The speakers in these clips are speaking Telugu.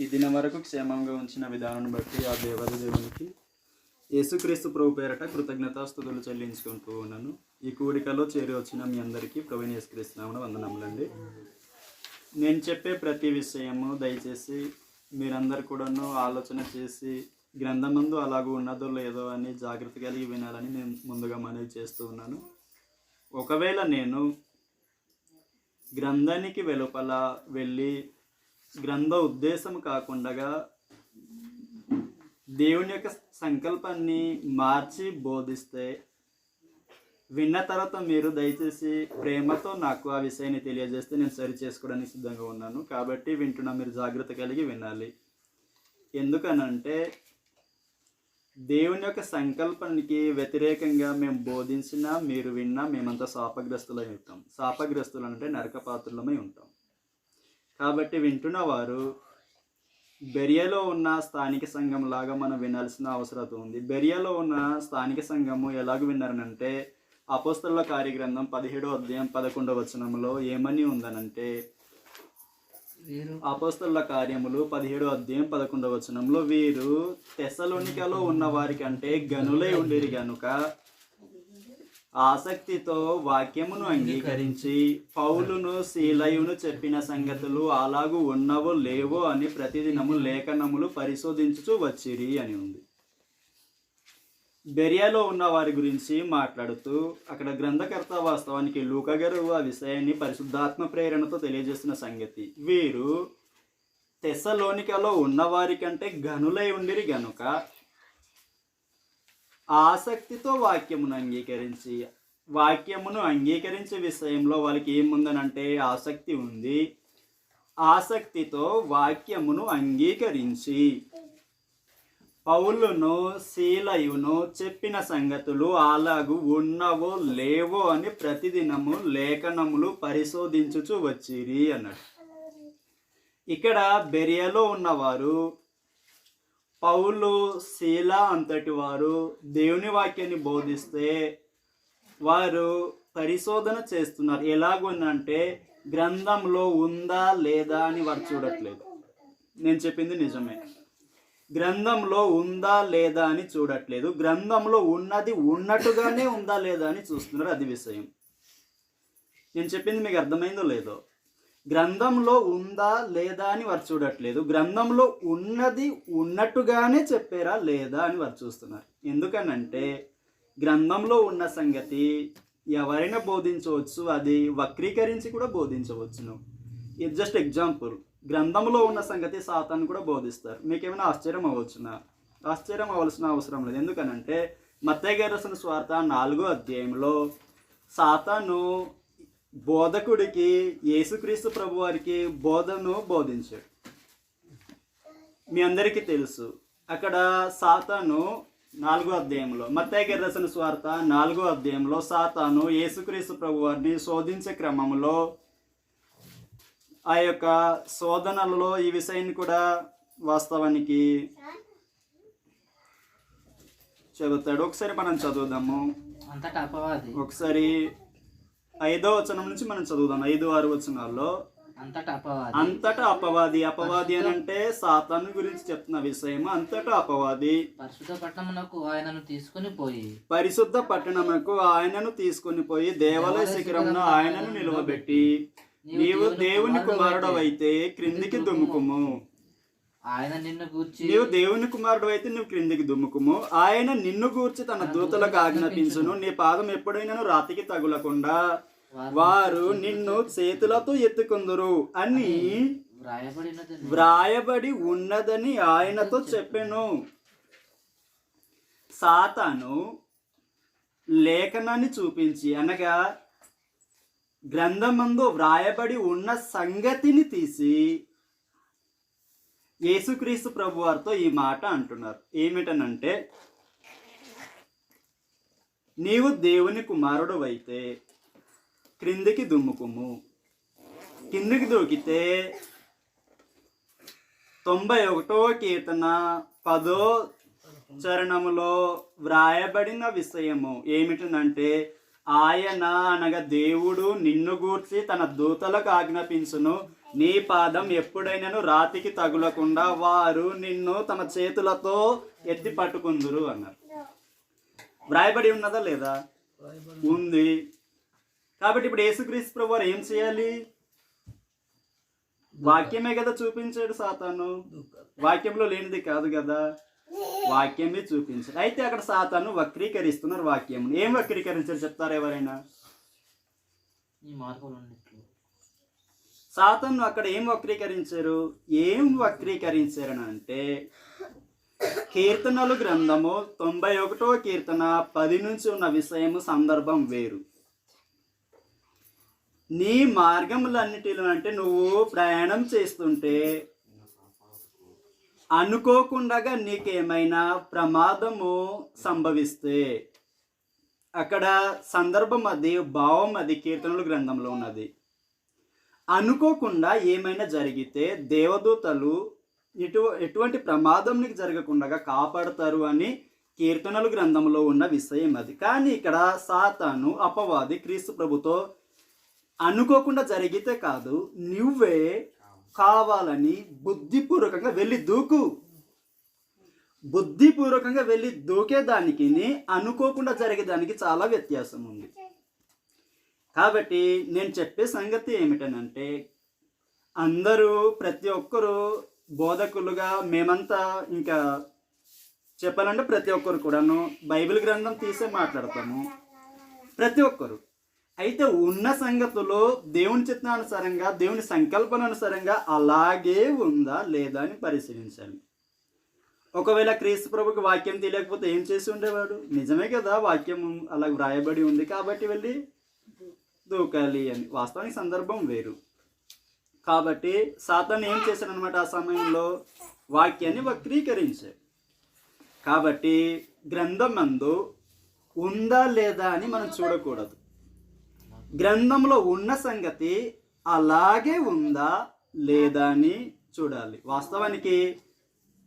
ఈ దినం వరకు క్షేమంగా ఉంచిన విధానాన్ని బట్టి ఆ దేవునికి యేసుక్రీస్తు ప్రభు పేరట కృతజ్ఞతాస్తుతులు చెల్లించుకుంటూ ఉన్నాను. ఈ కూడికలో చేరి వచ్చిన మీ అందరికీ ప్రభువైన యేసుక్రీస్తు నామమున వందనములండి. నేను చెప్పే ప్రతి విషయము దయచేసి మీరందరూ కూడాను ఆలోచన చేసి గ్రంథమందు అలాగూ ఉన్నదో లేదో అని జాగ్రత్త కలిగి వినాలని నేను ముందుగా మనవి చేస్తూ ఉన్నాను. ఒకవేళ నేను గ్రంథానికి వెలుపల వెళ్ళి గ్రంథ ఉద్దేశం కాకుండా దేవుని యొక్క సంకల్పాన్ని మార్చి బోధిస్తే విన్న తర్వాత మీరు దయచేసి ప్రేమతో నాకు ఆ విషయాన్ని తెలియజేస్తే నేను సరి చేసుకోవడానికి సిద్ధంగా ఉన్నాను. కాబట్టి వింటున్నా, మీరు జాగ్రత్త కలిగి వినాలి. ఎందుకనంటే దేవుని యొక్క సంకల్పానికి వ్యతిరేకంగా మేము బోధించినా మీరు విన్నా మేమంతా శాపగ్రస్తులై ఉంటాం. శాపగ్రస్తులు అంటే నరకపాత్రులమై ఉంటాం. కాబట్టి వింటున్న వారు బెరియలో ఉన్న స్థానిక సంఘం లాగా మనం వినాల్సిన అవసరం ఉంది. బెరియలో ఉన్న స్థానిక సంఘము ఎలాగ విన్నారనంటే అపోస్తలుల కార్యగ్రంథం 17వ అధ్యాయం 11వ వచనంలో ఏమని ఉందనంటే, అపోస్తలుల కార్యములు 17వ అధ్యాయం 11వ వచనంలో వీరు తెస్సలోనికలో ఉన్న వారి కంటే గనులై ఉండిరి గనుక ఆసక్తితో వాక్యమును అంగీకరించి పౌలును శీలయును చెప్పిన సంగతులు అలాగూ ఉన్నవో లేవో అని ప్రతిదినము లేఖనములు పరిశోధించుచూ వచ్చిరి అని ఉంది. బెరియాలో ఉన్న వారి గురించి మాట్లాడుతూ అక్కడ గ్రంథకర్త వాస్తవానికి లూకా గారు ఆ విషయాన్ని పరిశుద్ధాత్మ ప్రేరణతో తెలియజేసిన సంగతి, వీరు తెస్సలోనికలో ఉన్నవారి కంటే గనులై ఉండిరి గనుక ఆసక్తితో వాక్యమును అంగీకరించే విషయంలో వాళ్ళకి ఏముందనంటే ఆసక్తి ఉంది. ఆసక్తితో వాక్యమును అంగీకరించి పౌలును శీలయును చెప్పిన సంగతులు అలాగూ ఉన్నవో లేవో అని ప్రతిదినము లేఖనములు పరిశోధించుచు వచ్చిరి అన్నాడు. ఇక్కడ బెరియలో ఉన్నవారు పౌలు శీల అంతటి వారు దేవుని వాక్యాన్ని బోధిస్తే వారు పరిశోధన చేస్తున్నారు. ఎలాగొందంటే గ్రంథంలో ఉందా లేదా అని వారు చూడట్లేదు. నేను చెప్పింది నిజమే. గ్రంథంలో ఉందా లేదా అని చూడట్లేదు. గ్రంథంలో ఉన్నది ఉన్నట్టుగానే ఉందా లేదా అని చూస్తున్నారు. అది విషయం. నేను చెప్పింది మీకు అర్థమైందో లేదో. గ్రంథంలో ఉందా లేదా అని వారు చూడట్లేదు. గ్రంథంలో ఉన్నది ఉన్నట్టుగానే చెప్పారా లేదా అని వారు చూస్తున్నారు. ఎందుకనంటే గ్రంథంలో ఉన్న సంగతి ఎవరైనా బోధించవచ్చు, అది వక్రీకరించి కూడా బోధించవచ్చును. ఇది జస్ట్ ఎగ్జాంపుల్. గ్రంథంలో ఉన్న సంగతి సాతాను కూడా బోధిస్తారు. మీకేమైనా ఆశ్చర్యం అవ్వచ్చునా? ఆశ్చర్యం అవ్వాల్సిన అవసరం లేదు. ఎందుకనంటే మత్తయి గారు రాసిన సువార్త 4వ అధ్యాయంలో సాతాను బోధకుడికి యేసుక్రీస్తు ప్రభు వారికి బోధను బోధించాడు. మీ అందరికీ తెలుసు. అక్కడ సాతాను 4వ అధ్యాయంలో మత్తయి గారు రాసిన సువార్త 4వ అధ్యాయంలో సాతాను యేసుక్రీస్తు ప్రభు వారిని శోధించే క్రమంలో ఆ యొక్క శోధనలలో ఈ విషయాన్ని కూడా వాస్తవానికి చదువుతాడు. ఒకసారి మనం చదువుదాము. ఒకసారి 5వ వచనం నుంచి మనం చదువుదాం. 5-6 వచనాల్లో అంతటా అపవాది అని అంటే సాతాను గురించి చెప్తున్న విషయం. అంతటా అపవాది పరిశుద్ధ పట్టణమునకు ఆయనను తీసుకొని పోయి దేవాలయ శిఖరమున ఆయనను నిలువబెట్టి, నీవు దేవుని కుమారుడవైతే క్రిందికి దుమ్ముకుము. నీవు దేవుని కుమారుడు అయితే నువ్వు క్రిందికి దుమ్ముకుము. ఆయన నిన్ను గూర్చి తన దూతలకు ఆజ్ఞాపించును. నీ పాదం ఎప్పుడైనా రాతికి తగులకుండా వారు నిన్ను చేతులతో ఎత్తుకుందురు అని వ్రాయబడి ఉన్నదని ఆయనతో చెప్పెను. సాతాను లేఖనాన్ని చూపించి, అనగా గ్రంథమందు వ్రాయబడి ఉన్న సంగతిని తీసి యేసుక్రీస్తు ప్రభు వారితో ఈ మాట అంటున్నారు. ఏమిటనంటే, నీవు దేవుని కుమారుడు అయితే క్రిందికి దుమ్ముకుము. కిందికి దూకితే 91వ కీర్తన 10వ చరణములో వ్రాయబడిన విషయము ఏమిటంటే, ఆయన అనగా దేవుడు నిన్ను గూర్చి తన దూతలకు ఆజ్ఞాపించును, నీ పాదం ఎప్పుడైనాను రాతికి తగులకుండా వారు నిన్ను తమ చేతులతో ఎత్తి పట్టుకుందురు అన్నారు. వ్రాయబడి ఉన్నదా లేదా? ఉంది. కాబట్టి ఇప్పుడు యేసుక్రీస్తు ప్రభు వారు ఏం చేయాలి? వాక్యమే కదా చూపించాడు సాతాను, వాక్యంలో లేనిది కాదు కదా, వాక్యమే చూపించాడు. అయితే అక్కడ సాతాను వక్రీకరిస్తున్నారు వాక్యం. ఏం వక్రీకరించారు చెప్తారు ఎవరైనా? సాతాను అక్కడ ఏం వక్రీకరించారు? ఏం వక్రీకరించారని అంటే కీర్తనలు గ్రంథము 91వ కీర్తన 10 నుంచి ఉన్న విషయము సందర్భం వేరు. నీ మార్గములన్నిటిలో అంటే నువ్వు ప్రయాణం చేస్తుంటే అనుకోకుండా నీకేమైనా ప్రమాదము సంభవిస్తే అక్కడ సందర్భం అది, భావం అది కీర్తనలు గ్రంథంలో ఉన్నది. అనుకోకుండా ఏమైనా జరిగితే దేవదూతలు ఎటువంటి ప్రమాదం నీకు జరగకుండా కాపాడతారు అని కీర్తనలు గ్రంథంలో ఉన్న విషయం అది. కానీ ఇక్కడ సాతాను అపవాది క్రీస్తు ప్రభుతో అనుకోకుండా జరిగితే కాదు, నువ్వే కావాలని బుద్ధిపూర్వకంగా వెళ్ళి దూకు. బుద్ధిపూర్వకంగా వెళ్ళి దూకేదానికి అనుకోకుండా జరిగేదానికి చాలా వ్యత్యాసం ఉంది. కాబట్టి నేను చెప్పే సంగతి ఏమిటనంటే అందరూ ప్రతి ఒక్కరూ బోధకులుగా మేమంతా ఇంకా చెప్పాలంటే ప్రతి ఒక్కరు కూడాను బైబిల్ గ్రంథం తీసే మాట్లాడతాము ప్రతి ఒక్కరు. అయితే ఉన్న సంగతులు దేవుని చిత్తానుసారంగా దేవుని సంకల్పనానుసారంగా అలాగే ఉందా లేదా అని పరిశీలించాలి. ఒకవేళ క్రీస్తు ప్రభుకి వాక్యం తెలియకపోతే ఏం చేసి ఉండేవాడు? నిజమే కదా, వాక్యం అలా వ్రాయబడి ఉంది కాబట్టి వెళ్ళి దూకాలి అని. వాస్తవానికి సందర్భం వేరు. కాబట్టి సాతాను ఏం చేశాడనమాట? ఆ సమయంలో వాక్యాన్ని వక్రీకరించాడు. కాబట్టి గ్రంథమందు ఉందా లేదా అని మనం చూడకూడదు. గ్రంథంలో ఉన్న సంగతి అలాగే ఉందా లేదా అని చూడాలి. వాస్తవానికి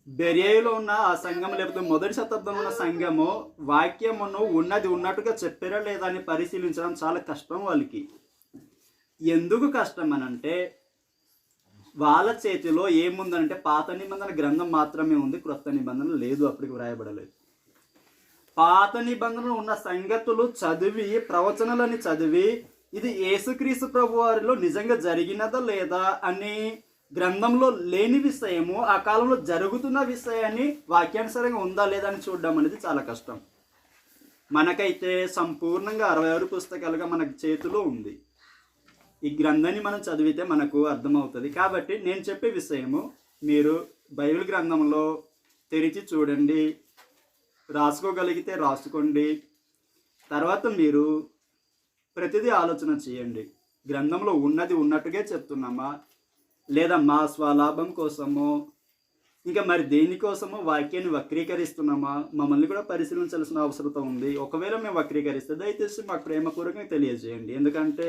బెరియలో ఉన్న ఆ సంఘం లేకపోతే మొదటి శతాబ్దంలో ఉన్న సంఘము వాక్యమును ఉన్నది ఉన్నట్టుగా చెప్పారా లేదా అని పరిశీలించడం చాలా కష్టం వాళ్ళకి. ఎందుకు కష్టం అనంటే వాళ్ళ చేతిలో ఏముందంటే పాత నిబంధన గ్రంథం మాత్రమే ఉంది, క్రొత్త నిబంధన లేదు, అప్పటికి వ్రాయబడలేదు. పాత నిబంధనలు ఉన్న సంగతులు చదివి ప్రవచనాలని చదివి ఇది యేసుక్రీస్తు ప్రభు వారిలో నిజంగా జరిగినదా లేదా అని గ్రంథంలో లేని విషయము ఆ కాలంలో జరుగుతున్న విషయాన్ని వాక్యానుసారంగా ఉందా లేదా అని చూడడం అనేది చాలా కష్టం. మనకైతే సంపూర్ణంగా 66 పుస్తకాలుగా మనకు చేతిలో ఉంది. ఈ గ్రంథాన్ని మనం చదివితే మనకు అర్థమవుతుంది. కాబట్టి నేను చెప్పే విషయము మీరు బైబిల్ గ్రంథంలో తెరిచి చూడండి, రాసుకోగలిగితే రాసుకోండి. తర్వాత మీరు ప్రతిదీ ఆలోచన చేయండి. గ్రంథంలో ఉన్నది ఉన్నట్టుగా చెప్తున్నామా లేదా మా స్వలాభం కోసమో ఇంకా మరి దేనికోసమో వాక్యాన్ని వక్రీకరిస్తున్నామా మమ్మల్ని కూడా పరిశీలించాల్సిన అవసరం ఉంది. ఒకవేళ మేము వక్రీకరిస్తే దయచేసి మాకు ప్రేమపూర్వకంగా తెలియజేయండి. ఎందుకంటే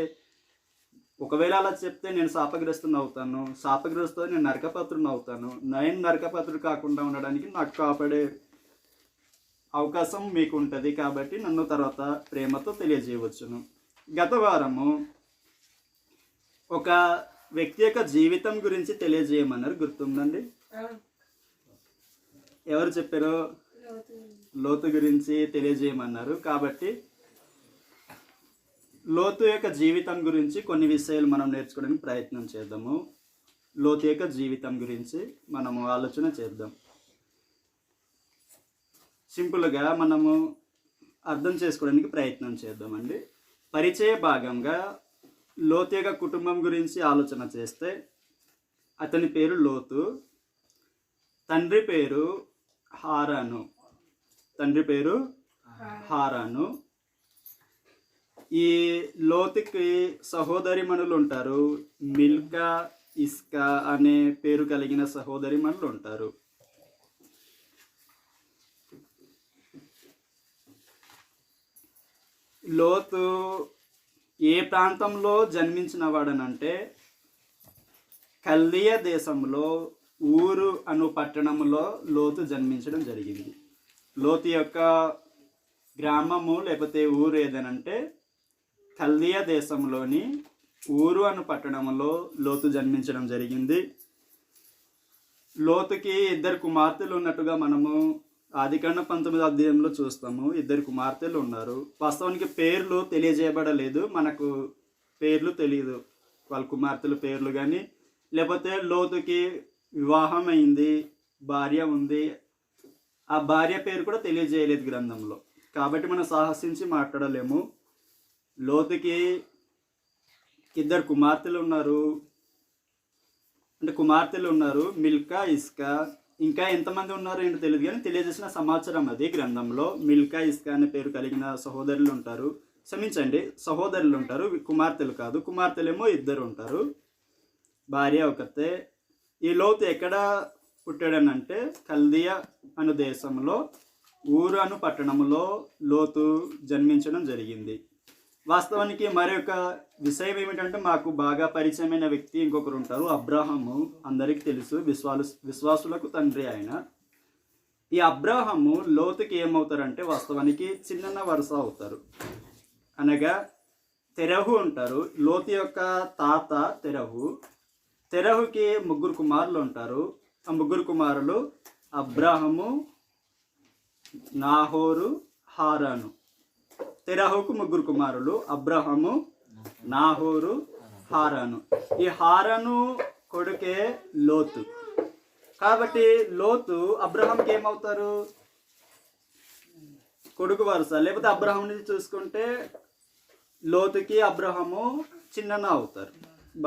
ఒకవేళ అలా చెప్తే నేను శాపగ్రస్తుని అవుతాను, శాపగ్రస్తుతో నేను నరకపత్రుని అవుతాను. నేను నరకపత్రుడు కాకుండా ఉండడానికి నాకు కాపాడే అవకాశం మీకు ఉంటుంది. కాబట్టి నన్ను తర్వాత ప్రేమతో తెలియజేయవచ్చును. గత వారము ఒక వ్యక్తి యొక్క జీవితం గురించి తెలియజేయమన్నారు, గుర్తుందండి? ఎవరు చెప్పారో? లోతు గురించి తెలియజేయమన్నారు. కాబట్టి లోతు యొక్క జీవితం గురించి కొన్ని విషయాలు మనం నేర్చుకోవడానికి ప్రయత్నం చేద్దాము. లోతు యొక్క జీవితం గురించి మనము ఆలోచన చేద్దాం. సింపుల్గా మనము అర్థం చేసుకోవడానికి ప్రయత్నం చేద్దామండి. పరిచయ భాగంగా లోతు యొక్క కుటుంబం గురించి ఆలోచన చేస్తే అతని పేరు లోతు, తండ్రి పేరు హారాను. ఈ లోతుకి సహోదరిమణులు ఉంటారు. మిల్కా, ఇస్కా అనే పేరు కలిగిన సహోదరిమణులు ఉంటారు. లోతు ఏ ప్రాంతంలో జన్మించిన వాడనంటే కల్దీయ దేశంలో ఊరు అను పట్టణంలో లోతు జన్మించడం జరిగింది. లోతు యొక్క గ్రామము లేకపోతే ఊరు ఏదనంటే కల్దీయ దేశంలోని ఊరు అను పట్టణంలో లోతు జన్మించడం జరిగింది. లోతుకి 2 కుమార్తెలు ఉన్నట్టుగా మనము ఆదికాండం 19వ అధ్యాయంలో చూస్తాము. 2 కుమార్తెలు ఉన్నారు. వాస్తవానికి పేర్లు తెలియజేయబడలేదు, మనకు పేర్లు తెలియదు, వాళ్ళ కుమార్తెల పేర్లు కానీ, లేకపోతే లోతుకి వివాహం అయింది, భార్య ఉంది, ఆ భార్య పేరు కూడా తెలియజేయలేదు గ్రంథంలో. కాబట్టి మనం సాహసించి మాట్లాడలేము. లోతుకి 2 కుమార్తెలు ఉన్నారు, అంటే కుమార్తెలు ఉన్నారు, మిల్కా, ఇస్కా, ఇంకా ఎంతమంది ఉన్నారో ఏంటో తెలియదు కానీ తెలియజేసిన సమాచారం అది గ్రంథంలో. మిల్కా, ఇస్కా అనే పేరు కలిగిన సహోదరులు ఉంటారు, క్షమించండి సహోదరులు ఉంటారు, కుమార్తెలు కాదు. కుమార్తెలేమో 2 ఉంటారు, భార్య ఒకతే. ఈ లోతు ఎక్కడ పుట్టాడనంటే కల్దియా అను దేశంలో ఊరు అను పట్టణంలో లోతు జన్మించడం జరిగింది. వాస్తవానికి మరొక విషయం ఏమిటంటే మాకు బాగా పరిచయమైన వ్యక్తి ఇంకొకరు ఉంటారు, అబ్రాహాము. అందరికీ తెలుసు, విశ్వాసులకు తండ్రి ఆయన. ఈ అబ్రాహాము లోతుకి ఏమవుతారంటే వాస్తవానికి చిన్న వరుస అవుతారు. అనగా తెరహు ఉంటారు, లోతు యొక్క తాత తెరహు. తెరహుకి 3 కుమారులు ఉంటారు. ఆ 3 కుమారులు అబ్రాహాము, నాహోరు, హారాను. తెరహుకు 3 కుమారులు అబ్రాహాము, నాహోరు, హారాను. ఈ హారాను కొడుకే లోతు. కాబట్టి లోతు అబ్రాహాంకి ఏమవుతారు? కొడుకు వరుస. లేకపోతే అబ్రాహాం నుంచి చూసుకుంటే లోతుకి అబ్రాహాము చిన్న అవుతారు,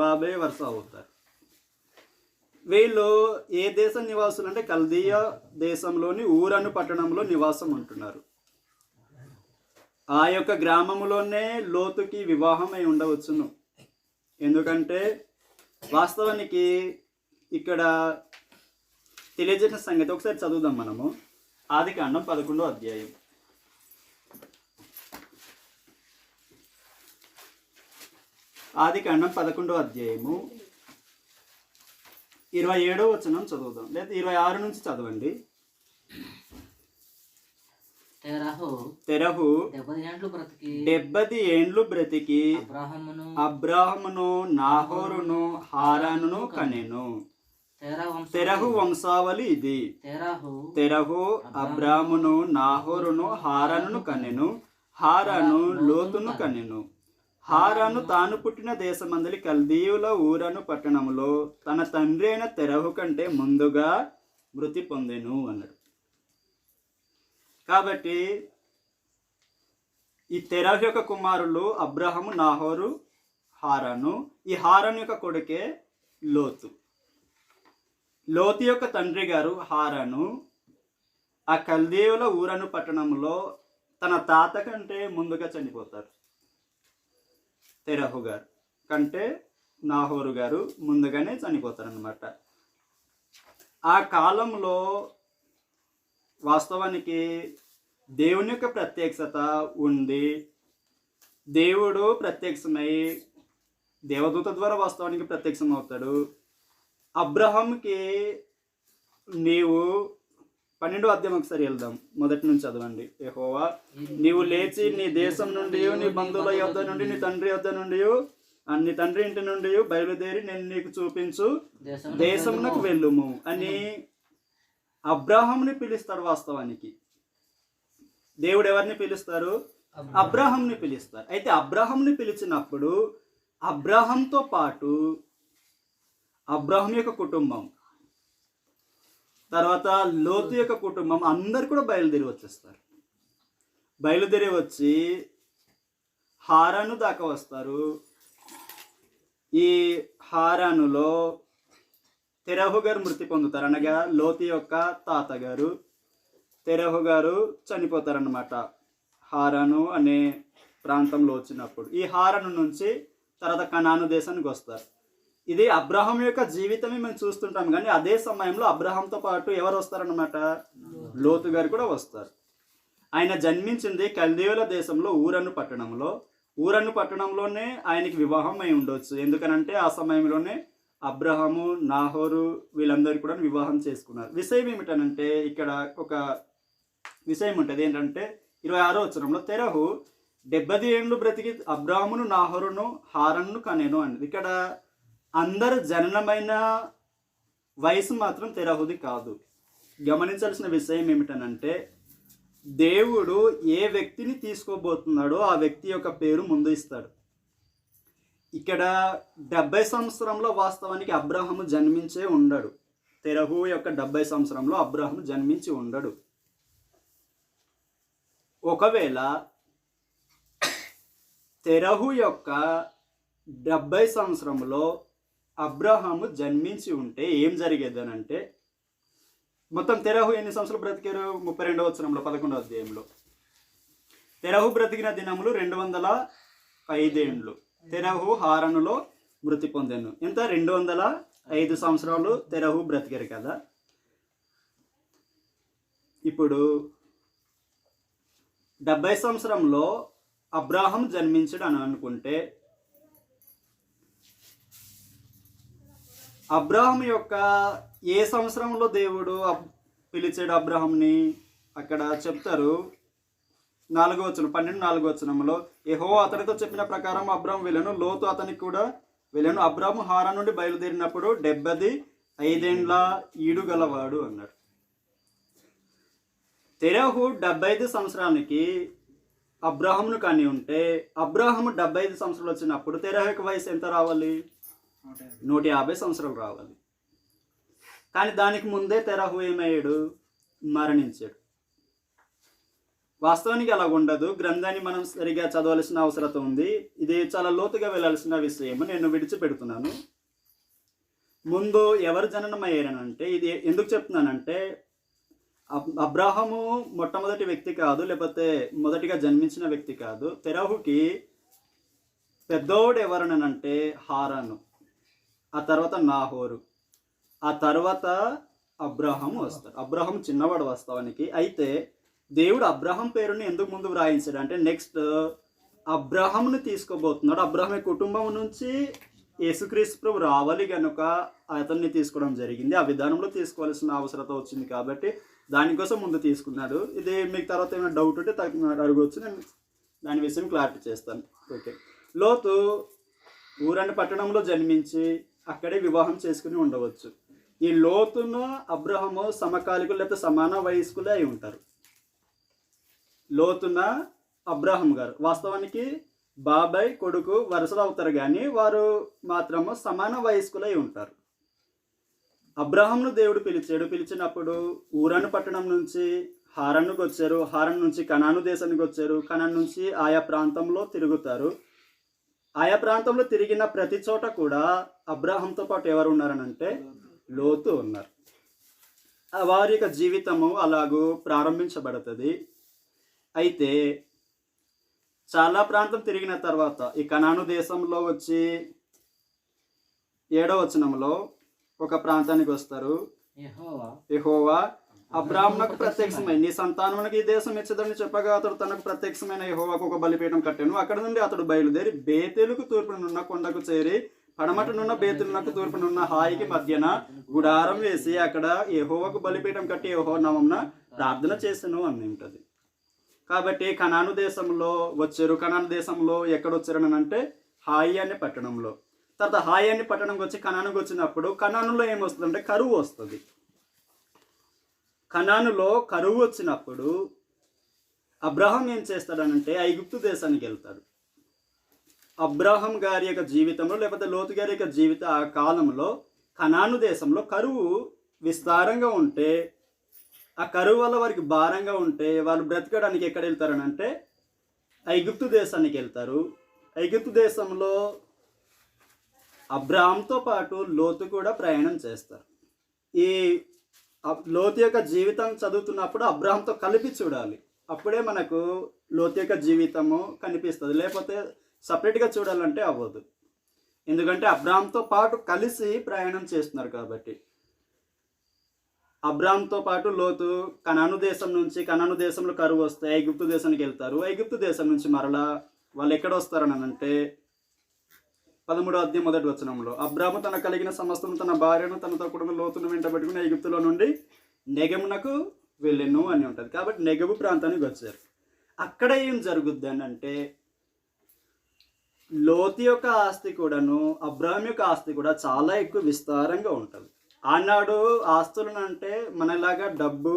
బాబాయ్ వరుస అవుతారు. వీళ్ళు ఏ దేశం నివాసులు అంటే కల్దియా దేశంలోని ఊరను పట్టణంలో నివాసం ఉంటున్నారు. ఆ యొక్క గ్రామంలోనే లోతుకి వివాహం అయి ఉండవచ్చును. ఎందుకంటే వాస్తవానికి ఇక్కడ తెలియజేసిన సంగతి ఒకసారి చదువుదాం మనము. ఆదికాండం 11వ అధ్యాయం. ఆదికాండం 11వ అధ్యాయము 27వ వచనం చదువుదాం, లేదా 26 నుంచి చదవండి. తెరహు 70 ఏండ్లు బ్రతికి అబ్రాహామును, నాహోరును, హారానును కనెను. తెరహు వంశావళి ఇది. తెరహు అబ్రాహామును, నాహోరును, హారానును కనెను. హారాను లోతును కనెను. హారాను తాను పుట్టిన దేశమందలి కల్దీయుల ఊరను పట్టణంలో తన తండ్రి అయిన తెరహు కంటే ముందుగా మృతి పొందెను అన్నాడు. కాబట్టి ఈ తెరహు యొక్క కుమారులు అబ్రాహాము, నాహోరు, హారాను. ఈ హారాను యొక్క కొడుకే లోతు. లోతు యొక్క తండ్రి గారు హారాను ఆ కల్దీయుల ఊరను పట్టణంలో తన తాత కంటే ముందుగా చనిపోతారు. తెరహు గారు కంటే నాహోరు గారు ముందుగానే చనిపోతారనమాట. ఆ కాలంలో వాస్తవానికి దేవుని యొక్క ప్రత్యక్షత ఉంది. దేవుడు ప్రత్యక్షమై దేవదూత ద్వారా వాస్తవానికి ప్రత్యక్షమవుతాడు. అబ్రహాంకి నీవు 12వ అధ్యాయం ఒకసారి వెళ్దాం, మొదటి నుంచి చదవండి. యెహోవా నీవు లేచి నీ దేశం నుండి, నీ బంధువుల యొద్ద నుండి, నీ తండ్రి యొద్ద నుండి, నీ తండ్రి ఇంటి నుండి బయలుదేరి నేను నీకు చూపించు దేశమునకు వెళ్ళుము అని అబ్రాహాంని పిలుస్తాడు. వాస్తవానికి దేవుడు ఎవరిని పిలుస్తారు? అబ్రాహాంని పిలుస్తారు. అయితే అబ్రాహాంని పిలిచినప్పుడు అబ్రాహాంతో పాటు అబ్రాహాం యొక్క కుటుంబం, తర్వాత లోతు యొక్క కుటుంబం అందరు కూడా బయలుదేరి వచ్చేస్తారు. బయలుదేరి వచ్చి హారాను దాకా వస్తారు. ఈ హారానులో తెరహు గారు మృతి పొందుతారు, అనగా లోతు యొక్క తాతగారు తెరహు గారు చనిపోతారన్నమాట హారాను అనే ప్రాంతంలో వచ్చినప్పుడు. ఈ హారాను నుంచి తర్వాత కనాను దేశానికి వస్తారు. ఇది అబ్రహాం యొక్క జీవితమే మేము చూస్తుంటాం, కానీ అదే సమయంలో అబ్రహాంతో పాటు ఎవరు వస్తారన్నమాట? లోతు గారు కూడా వస్తారు. ఆయన జన్మించింది కల్దీయుల దేశంలో ఊరను పట్టణంలో. ఊరను పట్టణంలోనే ఆయనకి వివాహం అయి ఉండొచ్చు, ఎందుకనంటే ఆ సమయంలోనే అబ్రహాము, నాహోరు వీళ్ళందరూ కూడా వివాహం చేసుకున్నారు. విషయం ఏమిటనంటే ఇక్కడ ఒక విషయం ఉంటుంది ఏంటంటే 26వ వచనంలో తెరహు 70 ఏండ్లు బ్రతికి అబ్రాహామును నాహోరును హారన్ను కనెను అన్నది. ఇక్కడ అందరు జననమైన వయసు మాత్రం తెరహుది కాదు. గమనించాల్సిన విషయం ఏమిటనంటే దేవుడు ఏ వ్యక్తిని తీసుకోబోతున్నాడో ఆ వ్యక్తి యొక్క పేరు ముందు ఇస్తాడు. ఇక్కడ 70 సంవత్సరంలో వాస్తవానికి అబ్రాహాము జన్మించే ఉండడు. తెరహు యొక్క 70 సంవత్సరంలో అబ్రాహాము జన్మించి ఉండడు. ఒకవేళ తెరహు యొక్క 70 సంవత్సరంలో అబ్రాహాము జన్మించి ఉంటే ఏం జరిగేది అని అంటే, మొత్తం తెరహు ఎన్ని సంవత్సరాలు బ్రతికారు? 32వ వచనంలో 11వ అధ్యాయంలో తెరహు బ్రతికిన దినములు 205 ఏండ్లు. తెరహు హారనులో మృతి పొందాను. ఎంత? 205 సంవత్సరాలు తెరహు బ్రతికారు కదా. ఇప్పుడు 70 సంవత్సరంలో అబ్రాహం జన్మించడు అని అనుకుంటే, అబ్రాహం యొక్క ఏ సంవత్సరంలో దేవుడు పిలిచాడు అబ్రాహంని? అక్కడ చెప్తారు 4వ వచనం 12-4వ వచనంలో, యెహోవా అతనితో చెప్పిన ప్రకారం అబ్రాహం వెళ్ళను, లోతు అతనికి కూడా వెళ్ళను. అబ్రాహము హారా నుండి బయలుదేరినప్పుడు 75 ఏండ్ల ఈడు గలవాడు అన్నాడు. తెరహు 75 సంవత్సరానికి అబ్రాహమును కానీ ఉంటే, అబ్రాహము 75 సంవత్సరాలు వచ్చినప్పుడు తెరహు యొక్క వయసు ఎంత రావాలి? 150 సంవత్సరాలు రావాలి. కానీ దానికి ముందే తెరహు ఏమయ్యాడు? మరణించాడు. వాస్తవానికి అలా ఉండదు. గ్రంథాన్ని మనం సరిగా చదవాల్సిన అవసరం ఉంది. ఇది చాలా లోతుగా వెళ్ళాల్సిన విషయం. నేను విడిచిపెడుతున్నాను. ముందు ఎవరు జననం అయ్యారనంటే, ఇది ఎందుకు చెప్తున్నానంటే, అబ్రాహము మొట్టమొదటి వ్యక్తి కాదు, లేకపోతే మొదటిగా జన్మించిన వ్యక్తి కాదు. తెరహుకి పెద్దోడు ఎవరనంటే హారాను, ఆ తర్వాత నాహోరు, ఆ తర్వాత అబ్రాహము వస్తాడు. అబ్రాహం చిన్నవాడు వాస్తవానికి. అయితే దేవుడు అబ్రాహం పేరుని ఎందుకు ముందు వ్రాయించాడు అంటే, నెక్స్ట్ అబ్రాహంను తీసుకోబోతున్నాడు. అబ్రాహం కుటుంబం నుంచి యేసుక్రీస్తు ప్రభు రావాలి కనుక అతన్ని తీసుకోవడం జరిగింది. ఆ విధానంలో తీసుకోవాల్సిన అవసరత వచ్చింది కాబట్టి దానికోసం ముందు తీసుకున్నాడు. ఇది మీకు తర్వాత ఏమైనా డౌట్ ఉంటే అడగవచ్చు, నేను దాని విషయం క్లారిటీ చేస్తాను. ఓకే. లోతు ఊరని పట్టణంలో జన్మించి అక్కడే వివాహం చేసుకుని ఉండవచ్చు. ఈ లోతును అబ్రాహము సమకాలికులు లేకపోతే సమాన వయస్కులే అయి ఉంటారు. లోతున అబ్రాహం గారు వాస్తవానికి బాబాయ్ కొడుకు వరుసలు అవుతారు, కానీ వారు మాత్రము సమాన వయస్కులై ఉంటారు. అబ్రాహాంను దేవుడు పిలిచినప్పుడు ఊరను పట్టణం నుంచి హారానుకు వచ్చారు. హారాన్ నుంచి కనాను దేశానికి వచ్చారు. కనాన్ నుంచి ఆయా ప్రాంతంలో తిరుగుతారు. ఆయా ప్రాంతంలో తిరిగిన ప్రతి చోట కూడా అబ్రాహాంతో పాటు ఎవరు ఉన్నారనంటే లోతు ఉన్నారు. వారి యొక్క జీవితము అలాగూ ప్రారంభించబడుతుంది. అయితే చాలా ప్రాంతం తిరిగిన తర్వాత ఈ కనాను దేశంలో వచ్చి 7వ వచనంలో ఒక ప్రాంతానికి వస్తారు. యెహోవా అబ్రాహామునకు ప్రత్యక్షమై, నీ సంతానమునకు ఈ దేశం ఇచ్చదని చెప్పగా అతడు తనకు ప్రత్యక్షమైన యెహోవాకు ఒక బలిపీఠం కట్టాను. అక్కడ నుండి అతడు బయలుదేరి బేతేలుకు తూర్పునున్న కొండకు చేరి పడమటనున్న బేతేలునకు తూర్పునున్న హాయికి మధ్యన గుడారం వేసి అక్కడ యెహోవాకు బలిపీఠం కట్టి యెహోవా నామమున ప్రార్థన చేసెను అని ఉంటుంది. కాబట్టి కనాను దేశంలో వచ్చారు. కనాను దేశంలో ఎక్కడ వచ్చారని అంటే హాయి అనే పట్టణంలో. తర్వాత హాయి అనే పట్టణంకి వచ్చి కనానుకు వచ్చినప్పుడు కనానులో ఏమొస్తుందంటే కరువు వస్తుంది. కనానులో కరువు వచ్చినప్పుడు అబ్రాహాం ఏం చేస్తాడనంటే ఐగుప్తు దేశానికి వెళ్తాడు. అబ్రాహాం గారి యొక్క జీవితంలో లేకపోతే లోతు గారి యొక్క జీవిత ఆ కాలంలో కనాను దేశంలో కరువు విస్తారంగా ఉంటే, ఆ కరువు వల్ల వారికి భారంగా ఉంటే వాళ్ళు బ్రతకడానికి ఎక్కడ వెళ్తారనంటే ఐగుప్తు దేశానికి వెళ్తారు. ఐగుప్తు దేశంలో అబ్రాహాంతో పాటు లోతు కూడా ప్రయాణం చేస్తారు. ఈ లోతు యొక్క జీవితం చదువుతున్నప్పుడు అబ్రాహాంతో కలిపి చూడాలి. అప్పుడే మనకు లోతు యొక్క జీవితము కనిపిస్తుంది. లేకపోతే సపరేట్గా చూడాలంటే అవ్వదు. ఎందుకంటే అబ్రాహాంతో పాటు కలిసి ప్రయాణం చేస్తున్నారు కాబట్టి. అబ్రాహాంతో పాటు లోతు కనాను దేశం నుంచి, కనాను దేశంలో కరువు వస్తే ఐగుప్తు దేశానికి వెళ్తారు. ఐగుప్తు దేశం నుంచి మరలా వాళ్ళు ఎక్కడ వస్తారని అంటే 13వ అధ్యాయం 1వ వచనంలో, అబ్రాహాము తన కలిగిన సమస్తం తన భార్యను తనతో కూడా లోతును వెంటబెట్టుకుని ఐగుప్తులో నుండి నెగెమునకు వెళ్ళెను అని ఉంటుంది. కాబట్టి నెగెబు ప్రాంతానికి వచ్చారు. అక్కడ ఏం జరుగుద్ది అని అంటే లోతు యొక్క ఆస్తి కూడాను అబ్రాహాం యొక్క ఆస్తి కూడా చాలా ఎక్కువ విస్తారంగా ఉంటుంది. ఆనాడు ఆస్తులను అంటే మనలాగా డబ్బు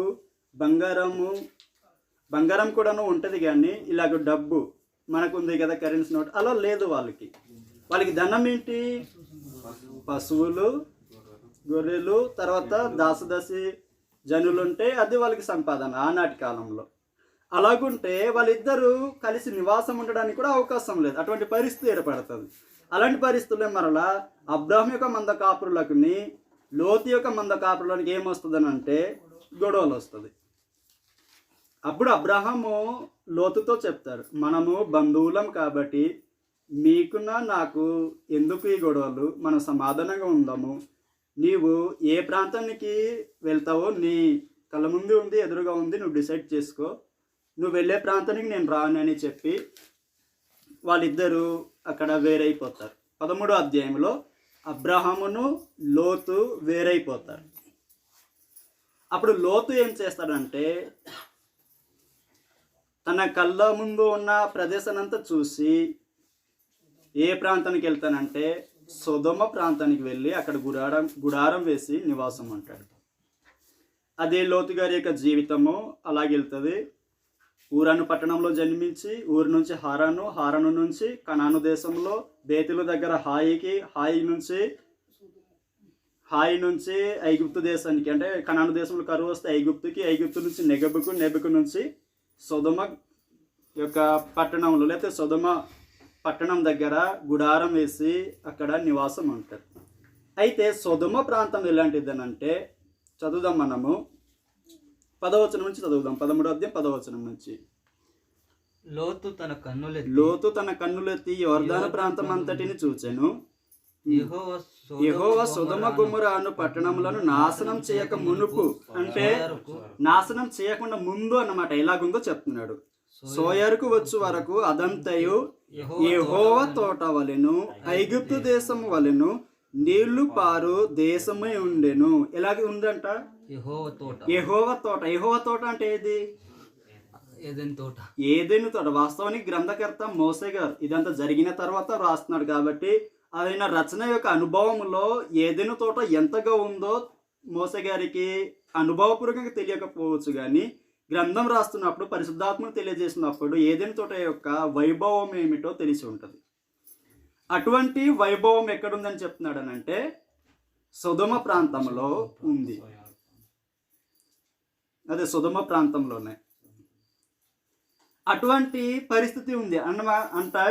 బంగారం కూడాను ఉంటుంది, కానీ ఇలాగ డబ్బు మనకు ఉంది కదా కరెన్సీ నోట్, అలా లేదు. వాళ్ళకి ధనం ఏంటి? పశువులు, గొర్రెలు, తర్వాత దాసదాసి జనులు ఉంటే అది వాళ్ళకి సంపాదన ఆనాటి కాలంలో. అలాగుంటే వాళ్ళిద్దరూ కలిసి నివాసం ఉండడానికి కూడా అవకాశం లేదు, అటువంటి పరిస్థితి ఏర్పడుతుంది. అలాంటి పరిస్థితుల్లో మరలా అబ్రాహాం యొక్క మంద కాపురులకుని లోతు యొక్క మంద కాపురులకి ఏమొస్తుందని అంటే గొడవలు వస్తుంది. అప్పుడు అబ్రాహాము లోతుతో చెప్తారు, మనము బంధువులం కాబట్టి మీకున్న నాకు ఎందుకు ఈ గొడవలు, మనం సమాధానంగా ఉందాము. నీవు ఏ ప్రాంతానికి వెళ్తావో నీ కళ్ళ ముందు ఉంది, ఎదురుగా ఉంది, నువ్వు డిసైడ్ చేసుకో. నువ్వు వెళ్ళే ప్రాంతానికి నేను రానని చెప్పి వాళ్ళిద్దరూ అక్కడ వేరైపోతారు. 13వ అధ్యాయంలో అబ్రాహామును లోతు వేరైపోతారు. అప్పుడు లోతు ఏం చేస్తాడంటే తన కళ్ళ ముందు ఉన్న ప్రదేశాన్ని అంతా చూసి ఏ ప్రాంతానికి వెళ్తానంటే సొదొమ ప్రాంతానికి వెళ్ళి అక్కడ గుడారం వేసి నివాసం ఉంటాడు. అదే లోతు గారి యొక్క జీవితము అలాగే వెళ్తుంది. ఊరాను పట్టణంలో జన్మించి ఊరు నుంచి హారాను నుంచి కనాను దేశంలో బేతులు దగ్గర హాయి నుంచి ఐగుప్తు దేశానికి, అంటే కనాను దేశంలో కరువు వస్తే ఐగుప్తు నుంచి నెబుకు నుంచి సొదొమ యొక్క పట్టణంలో లేకపోతే సొదొమ పట్టణం దగ్గర గుడారం వేసి అక్కడ నివాసం ఉంటారు. అయితే సొదొమ ప్రాంతం ఎలాంటిదనంటే చదువుదాం మనము 10వ వచనం నుంచి చదువుదాం. 13వ అధ్యాయం 10వ వచనం నుంచి. లోతు తన కన్నులెత్తి యోర్దాను ప్రాంతం అంతటిని చూచెను. యెహోవా సొదొమ గొమొరాను పట్టణములను నాశనం చేయక మునుపు, అంటే నాశనం చేయకుండా ముందు అన్నమాట, ఎలాగుందో చెప్తున్నాడు. సోయరుకు వచ్చు వరకు అదంతయు యెహోవా తోట వలెను ఐగుప్తు దేశము వలెను నీళ్లు పారు దేశమై ఉండెను. ఎలాగ ఉందంట? యెహోవా తోట అంటే ఏది? ఏదైనా తోట. వాస్తవానికి గ్రంథకర్త మోసే గారు ఇదంతా జరిగిన తర్వాత రాస్తున్నాడు కాబట్టి ఆయన రచన యొక్క అనుభవంలో ఏదైనా తోట ఎంతగా ఉందో మోసే గారికి అనుభవపూర్వకంగా తెలియకపోవచ్చు, కానీ గ్రంథం రాస్తున్నప్పుడు పరిశుద్ధాత్మను తెలియజేసినప్పుడు ఏదైనా తోట యొక్క వైభవం ఏమిటో తెలిసి ఉంటుంది. అటువంటి వైభవం ఎక్కడుందని చెప్తున్నాడు అని అంటే సొదొమ ప్రాంతంలో ఉంది. అదే సొదొమ ప్రాంతంలోనే అటువంటి పరిస్థితి ఉంది అంటే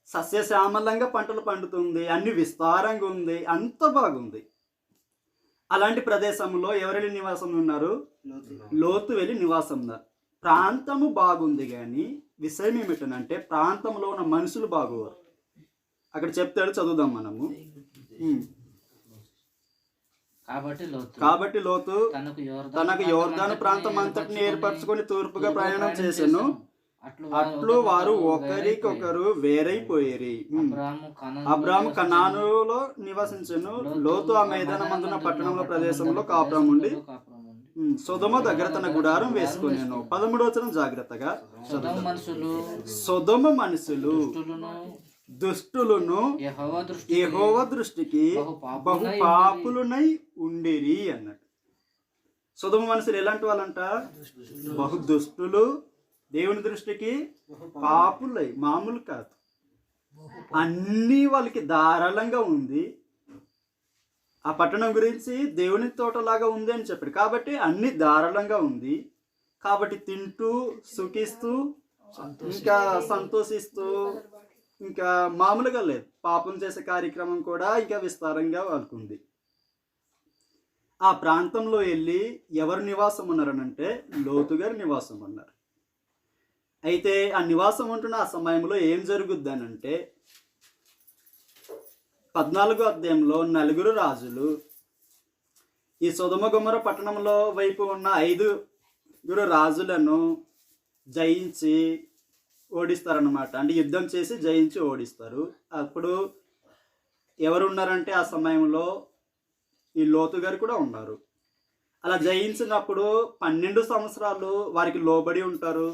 సస్యశ్యామలంగా పంటలు పండుతుంది, అన్ని విస్తారంగా ఉంది, అంత బాగుంది. అలాంటి ప్రదేశంలో ఎవరెళ్ళి నివాసం ఉన్నారు? లోతు వెళ్ళి నివాసం ఉన్నారు. ప్రాంతము బాగుంది, కానీ విషయం ఏమిటనంటే ప్రాంతంలో ఉన్న మనుషులు బాగోరు. అక్కడ చెప్తాడు, చదువుదాం మనము. కాబట్టి లోతు తనకు యోర్దాను ప్రాంతం అంతటిని ఏర్పరచుకొని తూర్పుగా ప్రయాణం చేశాను. అట్లు వారు ఒకరికొకరు వేరైపోయేరి. అబ్రాము కనానులో నివసించను. లోతు ఆ మైదానమందున పట్టణంలో ప్రదేశంలో కాపురం ఉండి సొదొమ దగ్గర తన గుడారం వేసుకునేను. 13వ వచనం జాగ్రత్తగా. సొదొమ మనుషులు దుష్టులను యెహోవా దృష్టికి బహు పాపులునై ఉండిరి అన్నట్టు. సొదొమ మనుషులు ఎలాంటి వాళ్ళంట? బహు దుష్టులు, దేవుని దృష్టికి పాపులై, మామూలు కాదు, అన్నీ వాళ్ళకి ధారాళంగా ఉంది. ఆ పట్టణం గురించి దేవుని తోటలాగా ఉంది అని చెప్పాడు కాబట్టి అన్ని ధారాళంగా ఉంది. కాబట్టి తింటూ సుఖిస్తూ ఇంకా సంతోషిస్తూ ఇంకా మామూలుగా లేదు. పాపం చేసే కార్యక్రమం కూడా ఇంకా విస్తారంగా వాళ్ళకుంది. ఆ ప్రాంతంలో వెళ్ళి ఎవరు నివాసం ఉన్నారనంటే లోతు గారు నివాసం ఉన్నారు. అయితే ఆ నివాసం ఉంటున్న ఆ సమయంలో ఏం జరుగుద్ది అనంటే 14వ అధ్యాయంలో 4 రాజులు ఈ సొదొమ గొమొర పట్టణంలో వైపు ఉన్న 5 రాజులను జయించి ఓడిస్తారన్నమాట. అంటే యుద్ధం చేసి జయించి ఓడిస్తారు. అప్పుడు ఎవరు ఉన్నారంటే ఆ సమయంలో ఈ లోతు గారు కూడా ఉన్నారు. అలా జయించినప్పుడు 12 సంవత్సరాలు వారికి లోబడి ఉంటారు.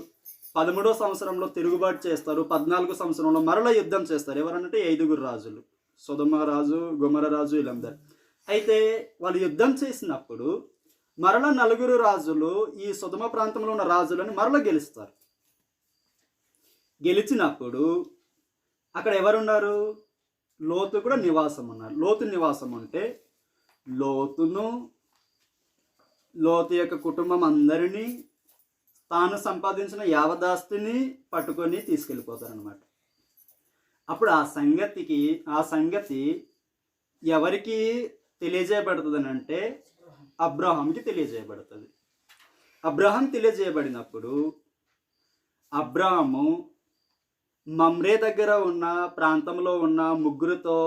13వ సంవత్సరంలో తిరుగుబాటు చేస్తారు. 14వ సంవత్సరంలో మరలా యుద్ధం చేస్తారు. ఎవరనంటే 5 రాజులు, సొదొమ రాజు, గొమొర రాజు, వీళ్ళందరూ. అయితే వాళ్ళు యుద్ధం చేసినప్పుడు మరలా 4 రాజులు ఈ సొదొమ ప్రాంతంలో ఉన్న రాజులను మరలా గెలుస్తారు. గెలిచినప్పుడు అక్కడ ఎవరున్నారు? లోతు కూడా నివాసం ఉన్నారు. లోతు నివాసం అంటే లోతు యొక్క కుటుంబం అందరినీ, తాను సంపాదించిన యావదాస్తిని పట్టుకొని తీసుకెళ్ళిపోతారనమాట. అప్పుడు ఆ సంగతి ఎవరికి తెలియజేయబడుతుంది అంటే అబ్రాహాంకి తెలియజేయబడుతుంది. అబ్రాహాం తెలియజేయబడినప్పుడు అబ్రాహాము మమ్రే దగ్గర ఉన్న ప్రాంతంలో ఉన్న 3తో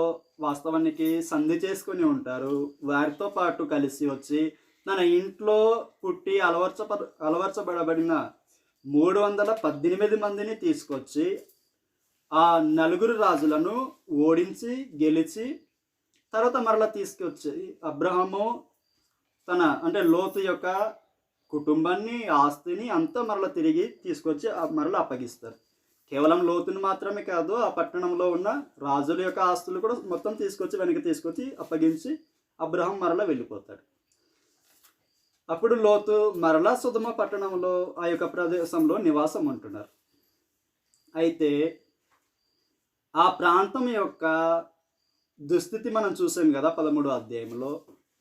వాస్తవానికి సంధి చేసుకుని ఉంటారు. వారితో పాటు కలిసి వచ్చి తన ఇంట్లో పుట్టి అలవర్చబడబడిన 318 మందిని తీసుకొచ్చి ఆ 4 రాజులను ఓడించి గెలిచి తర్వాత మరలా తీసుకొచ్చి అబ్రహాము అంటే లోతు యొక్క కుటుంబాన్ని, ఆస్తిని అంతా మరలా తిరిగి తీసుకొచ్చి మరలా అప్పగిస్తారు. కేవలం లోతుని మాత్రమే కాదు, ఆ పట్టణంలో ఉన్న రాజుల యొక్క ఆస్తులు కూడా మొత్తం వెనక్కి తీసుకొచ్చి అప్పగించి అబ్రహాం మరలా వెళ్ళిపోతాడు. అప్పుడు లోతు మరలా సొదొమ పట్టణంలో ఆ యొక్క ప్రదేశంలో నివాసం ఉంటున్నారు. అయితే ఆ ప్రాంతం యొక్క దుస్థితి మనం చూసాం కదా 13వ అధ్యాయంలో.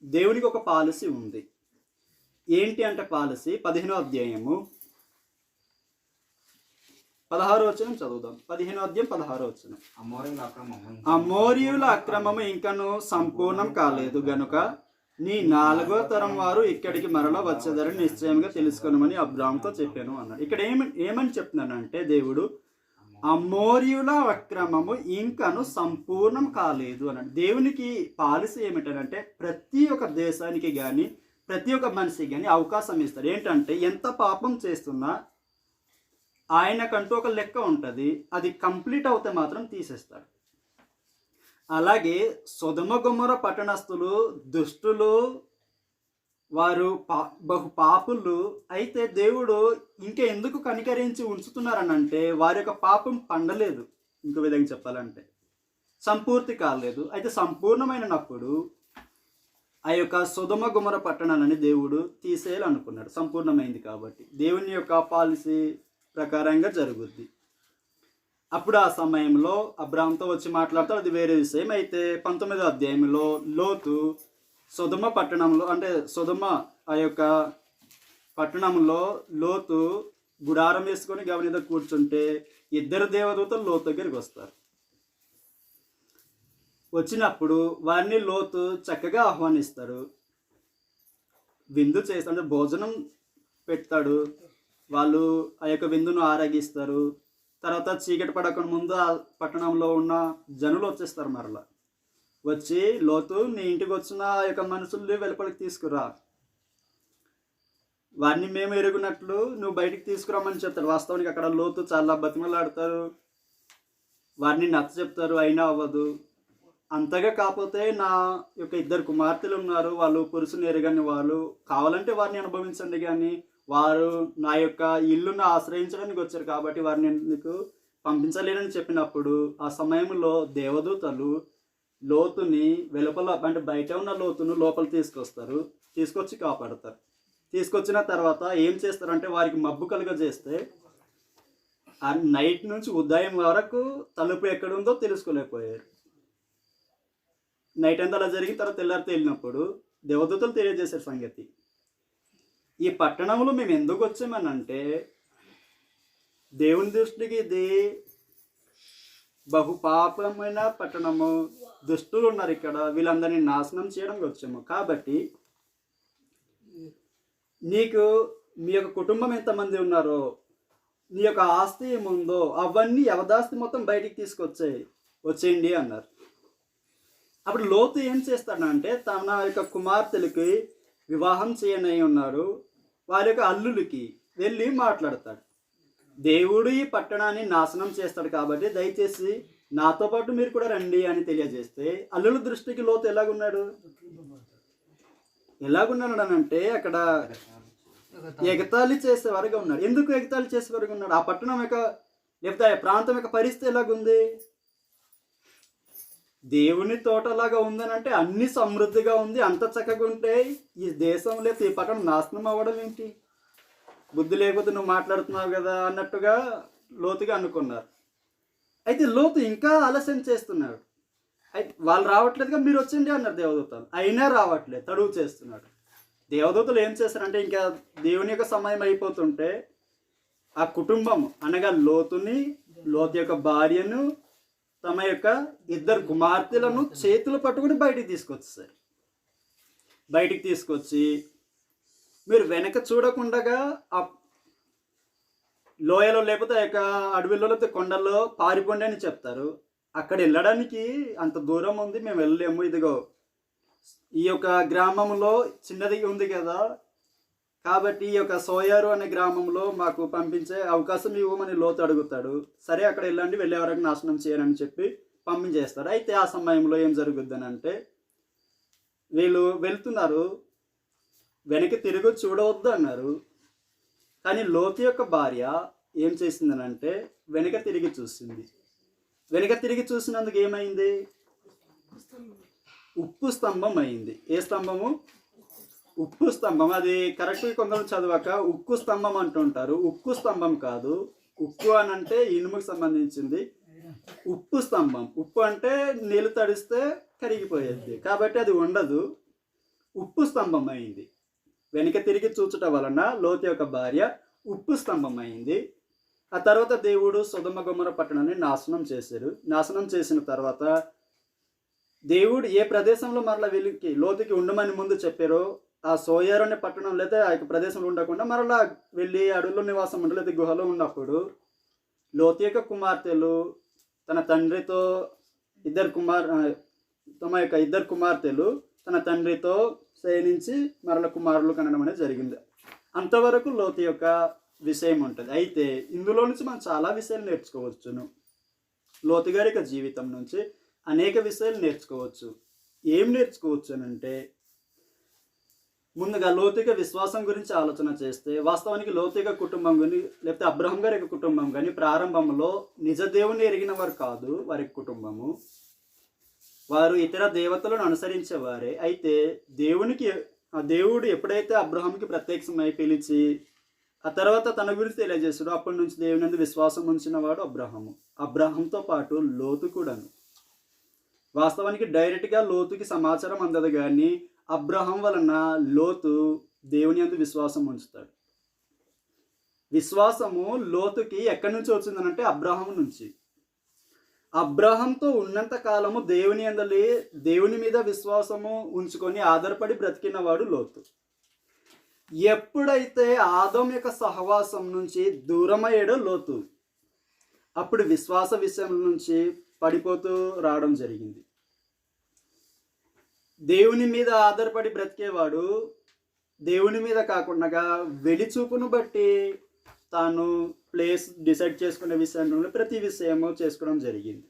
దేవునికి ఒక పాలసీ ఉంది. ఏంటి అంటే పాలసీ 15వ అధ్యాయము 16వ వచనం చదువుదాం. 15వ అధ్యాయం 16వ వచనం. అమోరీయుల అక్రమము ఇంకను సంపూర్ణం కాలేదు గనుక నీ 4వ తరం వారు ఇక్కడికి మరలా వచ్చేదారని నిశ్చయంగా తెలుసుకోనమని అబ్రాహాముతో చెప్పాను అన్నాడు. ఇక్కడ ఏమని చెప్తున్నానంటే దేవుడు అమోరీయుల అక్రమము ఇంకను సంపూర్ణం కాలేదు అన్నాడు. దేవునికి పాలసీ ఏమిటంటే ప్రతి ఒక్క దేశానికి కానీ ప్రతి ఒక్క మనిషికి కానీ అవకాశం ఇస్తాడు. ఏంటంటే ఎంత పాపం చేస్తున్నా ఆయనకంటూ ఒక లెక్క ఉంటుంది. అది కంప్లీట్ అవుతే మాత్రం తీసేస్తాడు. అలాగే సొదొమ గొమొర పట్టణస్థులు దుష్టులు, వారు బహు పాపులు. అయితే దేవుడు ఇంకా ఎందుకు కనికరించి ఉంచుతున్నారనంటే వారి యొక్క పాపం పండలేదు. ఇంకో విధంగా చెప్పాలంటే సంపూర్తి కాలేదు. అయితే సంపూర్ణమైనప్పుడు ఆ యొక్క సొదొమ గొమొర పట్టణాలని దేవుడు తీసేయాలనుకున్నాడు. సంపూర్ణమైంది కాబట్టి దేవుని యొక్క పాలసీ ప్రకారంగా జరుగుద్ది. అప్పుడు ఆ సమయంలో అబ్రాహాంతో వచ్చి మాట్లాడతాడు, అది వేరే విషయం. అయితే 19వ అధ్యాయంలో లోతు సొదొమ పట్టణంలో అంటే సొదొమ ఆ యొక్క పట్టణంలో లోతు గుడారం వేసుకొని గవి మీద కూర్చుంటే 2 దేవదూతలు లోతు దగ్గరికి వస్తారు. వచ్చినప్పుడు వారిని లోతు చక్కగా ఆహ్వానిస్తాడు. విందు చేస్తాడు, భోజనం పెడతాడు. వాళ్ళు ఆ యొక్క విందును ఆరగిస్తారు. తర్వాత చీకటి పడక ముందు ఆ పట్టణంలో ఉన్న జనులు వచ్చేస్తారు. మరలా వచ్చి లోతు నీ ఇంటికి వచ్చిన ఆ యొక్క మనుషుల్ని వెలుపలికి తీసుకురా, వారిని మేము ఎరుగునట్లు నువ్వు బయటికి తీసుకురామని చెప్తారు. వాస్తవానికి అక్కడ లోతు చాలా బతిమలాడతారు, వారిని నచ్చ చెప్తారు, అయినా అవ్వదు. అంతగా కాకపోతే నా యొక్క 2 కుమార్తెలు ఉన్నారు, వాళ్ళు పురుషుని ఎరగని వాళ్ళు, కావాలంటే వారిని అనుభవించండి, కానీ వారు నా యొక్క ఇల్లును ఆశ్రయించడానికి వచ్చారు కాబట్టి వారిని ఎందుకు పంపించలేనని చెప్పినప్పుడు ఆ సమయంలో దేవదూతలు లోతుని వెలుపల అంటే బయట ఉన్న లోతును లోపల తీసుకొచ్చి కాపాడతారు. తీసుకొచ్చిన తర్వాత ఏం చేస్తారంటే వారికి మబ్బు కలుగజేస్తే ఆ నైట్ నుంచి ఉదయం వరకు తలుపు ఎక్కడుందో తెలుసుకోలేకపోయారు. నైట్ అంతా అలా జరిగిన తర్వాత తెల్లారితో వెళ్ళినప్పుడు దేవదూతలు తెలియజేశారు సంగతి. ఈ పట్టణంలో మేము ఎందుకు వచ్చామనంటే దేవుని దృష్టికి ఇది బహుపాపమైన పట్టణము, దుష్టులు ఉన్నారు ఇక్కడ, వీళ్ళందరినీ నాశనం చేయడానికి వచ్చాము. కాబట్టి నీకు మీ యొక్క కుటుంబం ఎంతమంది ఉన్నారో, నీ యొక్క ఆస్తి ఏముందో అవన్నీ యవదాస్తి మొత్తం బయటికి వచ్చేయండి అన్నారు. అప్పుడు లోతు ఏం చేస్తాడంటే తన యొక్క కుమార్తెలకి వివాహం చేయనై ఉన్నారు, వారి యొక్క అల్లులకి వెళ్ళి మాట్లాడతాడు. దేవుడు ఈ పట్టణాన్ని నాశనం చేస్తాడు కాబట్టి దయచేసి నాతో పాటు మీరు కూడా రండి అని తెలియజేస్తే అల్లుల దృష్టికి లోతు ఎలాగున్నాడు అని అంటే అక్కడ ఎగతాళి చేసేవారుగా ఉన్నాడు. ఎందుకు ఎగతాళి చేసేవారుగా ఉన్నాడు? ఆ పట్టణం యొక్క లేకపోతే ఆ ప్రాంతం యొక్క పరిస్థితి ఎలాగుంది? దేవుని తోటలాగా ఉందని అంటే అన్ని సమృద్ధిగా ఉంది, అంత చక్కగా ఉంటే ఈ దేశం లేకపోతే ఈ పట్టణం నాశనం అవ్వడం ఏంటి? బుద్ధి లేకపోతే నువ్వు మాట్లాడుతున్నావు కదా అన్నట్టుగా లోతుగా అనుకున్నారు. అయితే లోతు ఇంకా ఆలస్యం చేస్తున్నాడు. అయితే వాళ్ళు రావట్లేదుగా, మీరు వచ్చండి అన్నారు దేవదూతలు. అయినా రావట్లేదు, తడువు చేస్తున్నాడు. దేవదూతలు ఏం చేస్తారంటే ఇంకా దేవుని యొక్క సమయం అయిపోతుంటే ఆ కుటుంబం అనగా లోతు యొక్క భార్యను, తమ యొక్క 2 కుమార్తెలను చేతులు పట్టుకుని బయటికి తీసుకొచ్చి మీరు వెనక చూడకుండగా ఆ లోయలో లేకపోతే ఆ యొక్క అడవిలో లేకపోతే కొండల్లో పారిపోండి అని చెప్తారు. అక్కడ వెళ్ళడానికి అంత దూరం ఉంది, మేము వెళ్ళలేము, ఇదిగో ఈ యొక్క గ్రామంలో చిన్నది ఉంది కదా, కాబట్టి ఈ యొక్క సోయారు అనే గ్రామంలో మాకు పంపించే అవకాశం ఇవ్వమని లోతు అడుగుతాడు. సరే అక్కడ వెళ్ళండి, వెళ్ళే వరకు నాశనం చేయరని చెప్పి పంపించేస్తారు. అయితే ఆ సమయంలో ఏం జరుగుద్దని అంటే వీళ్ళు వెళ్తున్నారు, వెనక్కి తిరిగి చూడవద్దు అన్నారు. కానీ లోతు యొక్క భార్య ఏం చేసిందనంటే వెనక తిరిగి చూసింది. వెనక తిరిగి చూసినందుకు ఏమైంది? ఉప్పు స్తంభం అయింది. ఏ స్తంభము? ఉప్పు స్తంభం. అది కరెక్ట్గా కొందరు చదవక ఉక్కు స్తంభం అంటుంటారు. ఉక్కు స్తంభం కాదు. ఉక్కు అని అంటే ఇనుముకు సంబంధించింది. ఉప్పు స్తంభం. ఉప్పు అంటే నీళ్ళు తడిస్తే కరిగిపోయేది, కాబట్టి అది ఉండదు. ఉప్పు స్తంభం అయింది. వెనక తిరిగి చూచుట వలన లోతు యొక్క భార్య ఉప్పు స్తంభం అయింది. ఆ తర్వాత దేవుడు సొదొమ గొమొర్రా పట్టణాన్ని నాశనం చేశారు. నాశనం చేసిన తర్వాత దేవుడు ఏ ప్రదేశంలో మరలా వీళ్ళకి లోతుకి ఉండమని ముందు చెప్పారో ఆ సోయారు అనే పట్టణం లేదా ఆ యొక్క ప్రదేశంలో ఉండకుండా మరలా వెళ్ళి అడవుల్లో నివాసం ఉండి లేదా గుహలో ఉన్నప్పుడు లోతు యొక్క కుమార్తెలు తన తండ్రితో తమ యొక్క 2 కుమార్తెలు తన తండ్రితో శయనించి మరల కుమారులు కనడం అనేది జరిగింది. అంతవరకు లోతు యొక్క విషయం ఉంటుంది. అయితే ఇందులో నుంచి మనం చాలా విషయాలు నేర్చుకోవచ్చును. లోతు గారి యొక్క జీవితం నుంచి అనేక విషయాలు నేర్చుకోవచ్చు. ఏం నేర్చుకోవచ్చు అని అంటే ముందుగా లోతు యొక్క విశ్వాసం గురించి ఆలోచన చేస్తే వాస్తవానికి లోతు యొక్క కుటుంబం కానీ లేకపోతే అబ్రహం గారి యొక్క కుటుంబం కానీ ప్రారంభంలో నిజ దేవుని ఎరిగిన వారు కాదు. వారి కుటుంబము వారు ఇతర దేవతలను అనుసరించేవారే. అయితే దేవుడు ఎప్పుడైతే అబ్రహాంకి ప్రత్యక్షమై పిలిచి ఆ తర్వాత తన గురించి తెలియజేస్తాడో అప్పటి నుంచి దేవుని యందు విశ్వాసం ఉంచిన వాడు అబ్రహాంతో పాటు లోతు కూడాను. వాస్తవానికి డైరెక్ట్గా లోతుకి సమాచారం అందదు, కానీ అబ్రహాం వలన లోతు దేవుని యందు విశ్వాసం ఉంచుతాడు. విశ్వాసము లోతుకి ఎక్కడి నుంచి వచ్చిందనంటే అబ్రహాం నుంచి. అబ్రహాంతో ఉన్నంత కాలము దేవుని మీద విశ్వాసము ఉంచుకొని ఆధారపడి బ్రతికిన వాడు లోతు. ఎప్పుడైతే ఆదం యొక్క సహవాసం నుంచి దూరమయ్యాడో లోతు, అప్పుడు విశ్వాస విషయం నుంచి పడిపోతూ రావడం జరిగింది. దేవుని మీద ఆధారపడి బ్రతికేవాడు దేవుని మీద కాకుండా వెలిచూపును బట్టి తాను ప్లేస్ డిసైడ్ చేసుకునే విషయంలో ప్రతి విషయము చేసుకోవడం జరిగింది.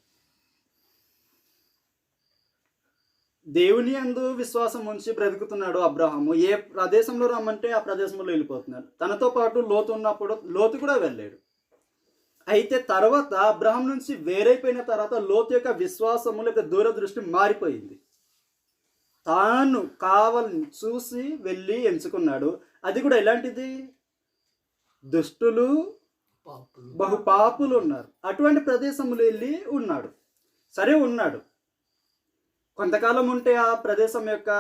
దేవుని యందు విశ్వాసం ఉంచి బ్రతుకుతున్నాడు అబ్రహాము. ఏ ప్రదేశంలో రమ్మంటే ఆ ప్రదేశంలో వెళ్ళిపోతున్నాడు. తనతో పాటు లోతు ఉన్నప్పుడు లోతు కూడా వెళ్ళాడు. అయితే తర్వాత అబ్రహాం నుంచి వేరైపోయిన తర్వాత లోతు యొక్క విశ్వాసము లేదా దూరదృష్టి మారిపోయింది. తాను కావాలని చూసి వెళ్ళి ఎంచుకున్నాడు. అది కూడా ఎలాంటిది? దుష్టులు బహుపాపులు ఉన్నారు అటువంటి ప్రదేశంలో వెళ్ళి ఉన్నాడు. సరే ఉన్నాడు, కొంతకాలం ఉంటే ఆ ప్రదేశం యొక్క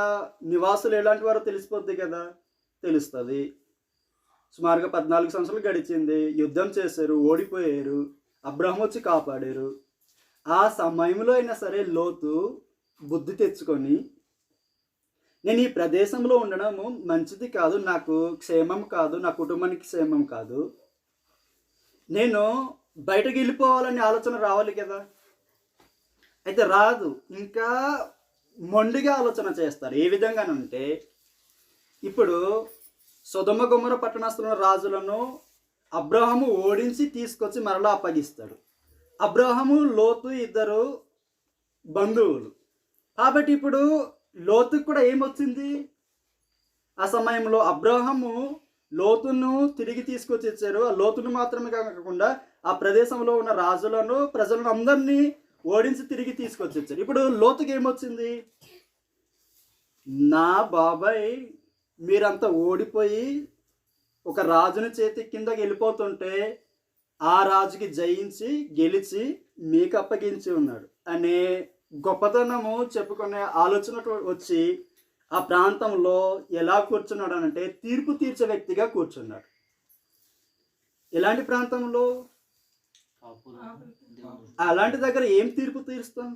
నివాసులు ఎలాంటి వారో తెలిసిపోద్ది కదా, తెలుస్తుంది. సుమారుగా 14 సంవత్సరాలు గడిచింది. యుద్ధం చేశారు, ఓడిపోయారు. అబ్రహాం వచ్చి కాపాడారు. ఆ సమయంలో అయినా సరే లోతు బుద్ధి తెచ్చుకొని నేను ఈ ప్రదేశంలో ఉండడము మంచిది కాదు, నాకు క్షేమం కాదు, నా కుటుంబానికి క్షేమం కాదు, నేను బయటకు వెళ్ళిపోవాలని ఆలోచన రావాలి కదా. అయితే రాదు. ఇంకా మొండిగా ఆలోచన చేస్తారు. ఏ విధంగానంటే ఇప్పుడు సొదొమ గొమొర్రా పట్టణస్థుల రాజులను అబ్రహాము ఓడించి తీసుకొచ్చి మరలా అప్పగిస్తాడు. అబ్రహాము లోతు ఇద్దరు బంధువులు. కాబట్టి ఇప్పుడు లోతుకు కూడా ఏమొచ్చింది? ఆ సమయంలో అబ్రహాము లోతును తిరిగి తీసుకొచ్చి ఇచ్చారు. ఆ లోతును మాత్రమే కాకుండా ఆ ప్రదేశంలో ఉన్న రాజులను ప్రజలను అందరినీ ఓడించి తిరిగి తీసుకొచ్చి ఇచ్చారు. ఇప్పుడు లోతుకి ఏమొచ్చింది? నా బాబాయ్ మీరంతా ఓడిపోయి ఒక రాజుని చేతి కిందకి వెళ్ళిపోతుంటే ఆ రాజుకి జయించి గెలిచి మీకు అప్పగించి ఉన్నాడు అనే గొప్పతనము చెప్పుకునే ఆలోచన వచ్చి ఆ ప్రాంతంలో ఎలా కూర్చున్నాడు అంటే తీర్పు తీర్చే వ్యక్తిగా కూర్చున్నాడు. ఎలాంటి ప్రాంతంలో? అలాంటి దగ్గర ఏం తీర్పు తీరుస్తాం?